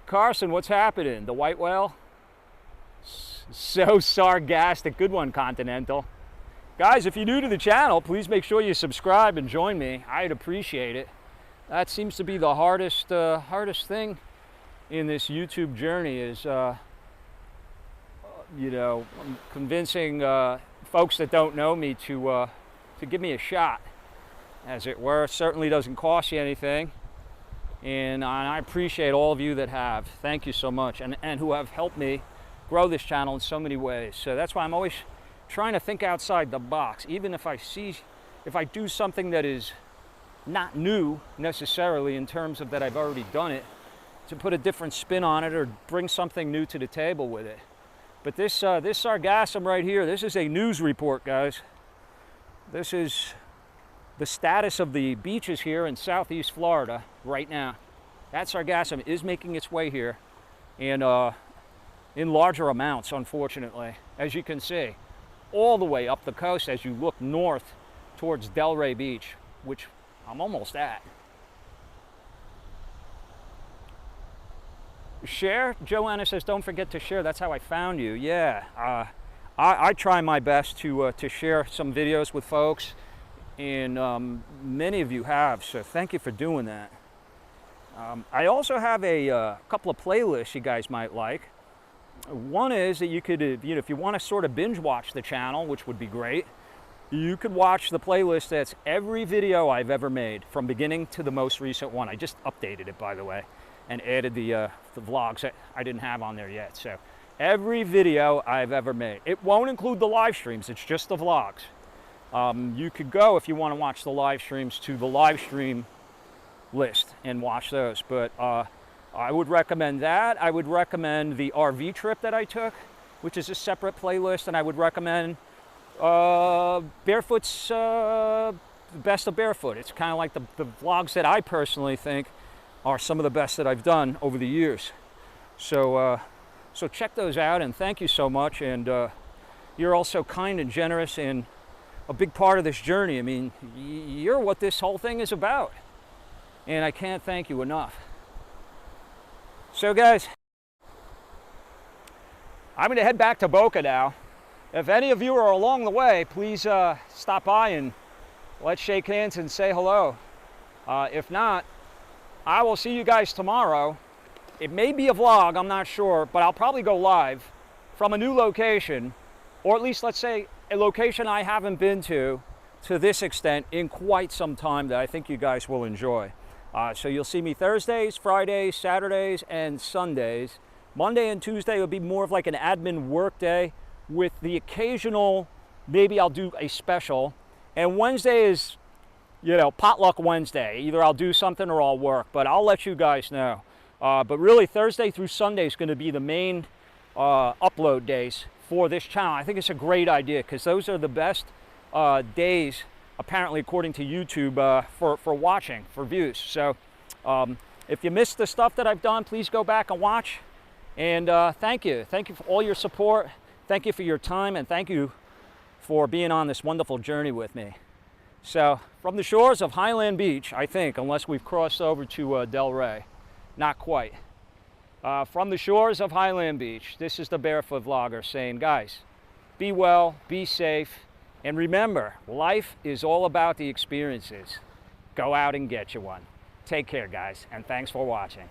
Carson, what's happening? The white whale? So sargastic. Good one, Continental. Guys, if you're new to the channel, please make sure you subscribe and join me. I'd appreciate it. That seems to be the hardest thing in this YouTube journey is, you know, convincing folks that don't know me to give me a shot, as it were. It certainly doesn't cost you anything. And I appreciate all of you that have. Thank you so much. And who have helped me grow this channel in so many ways. So that's why I'm always trying to think outside the box. Even if I do something that is not new necessarily in terms of that I've already done it, to put a different spin on it or bring something new to the table with it. But this Sargassum right here, this is a news report, guys. This is the status of the beaches here in southeast Florida right now. That Sargassum is making its way here, and in larger amounts, unfortunately, as you can see, all the way up the coast as you look north towards Delray Beach, which I'm almost at. Share? Joanna says, don't forget to share. That's how I found you. Yeah, I try my best to share some videos with folks, and many of you have, so thank you for doing that. I also have a couple of playlists you guys might like. One is that you could, you know, if you want to sort of binge watch the channel, which would be great, you could watch the playlist that's every video I've ever made, from beginning to the most recent one. I just updated it, by the way, and added the vlogs that I didn't have on there yet. So every video I've ever made. It won't include the live streams, it's just the vlogs. You could go, if you want to watch the live streams, to the live stream list and watch those. But I would recommend that. I would recommend the RV trip that I took, which is a separate playlist, and I would recommend Barefoot's Best of Barefoot. It's kind of like the vlogs that I personally think are some of the best that I've done over the years. So so check those out, and thank you so much. And you're also kind and generous and a big part of this journey. I mean, you're what this whole thing is about, and I can't thank you enough. So guys, I'm going to head back to Boca now. If any of you are along the way, please stop by and let's shake hands and say hello. If not, I will see you guys tomorrow. It may be a vlog, I'm not sure, but I'll probably go live from a new location, or at least let's say a location I haven't been to this extent in quite some time, that I think you guys will enjoy. So you'll see me Thursdays, Fridays, Saturdays, and Sundays. Monday and Tuesday will be more of like an admin work day, with the occasional, maybe I'll do a special. And Wednesday is, you know, potluck Wednesday. Either I'll do something or I'll work, but I'll let you guys know. But really, Thursday through Sunday is going to be the main upload days for this channel. I think it's a great idea because those are the best days, apparently, according to YouTube, for watching, for views. So if you missed the stuff that I've done, please go back and watch. And thank you. Thank you for all your support. Thank you for your time, and thank you for being on this wonderful journey with me. So from the shores of Highland Beach, I think, unless we've crossed over to Delray, not quite. From the shores of Highland Beach, this is the Barefoot Vlogger saying, guys, be well, be safe, and remember, life is all about the experiences. Go out and get you one. Take care, guys, and thanks for watching.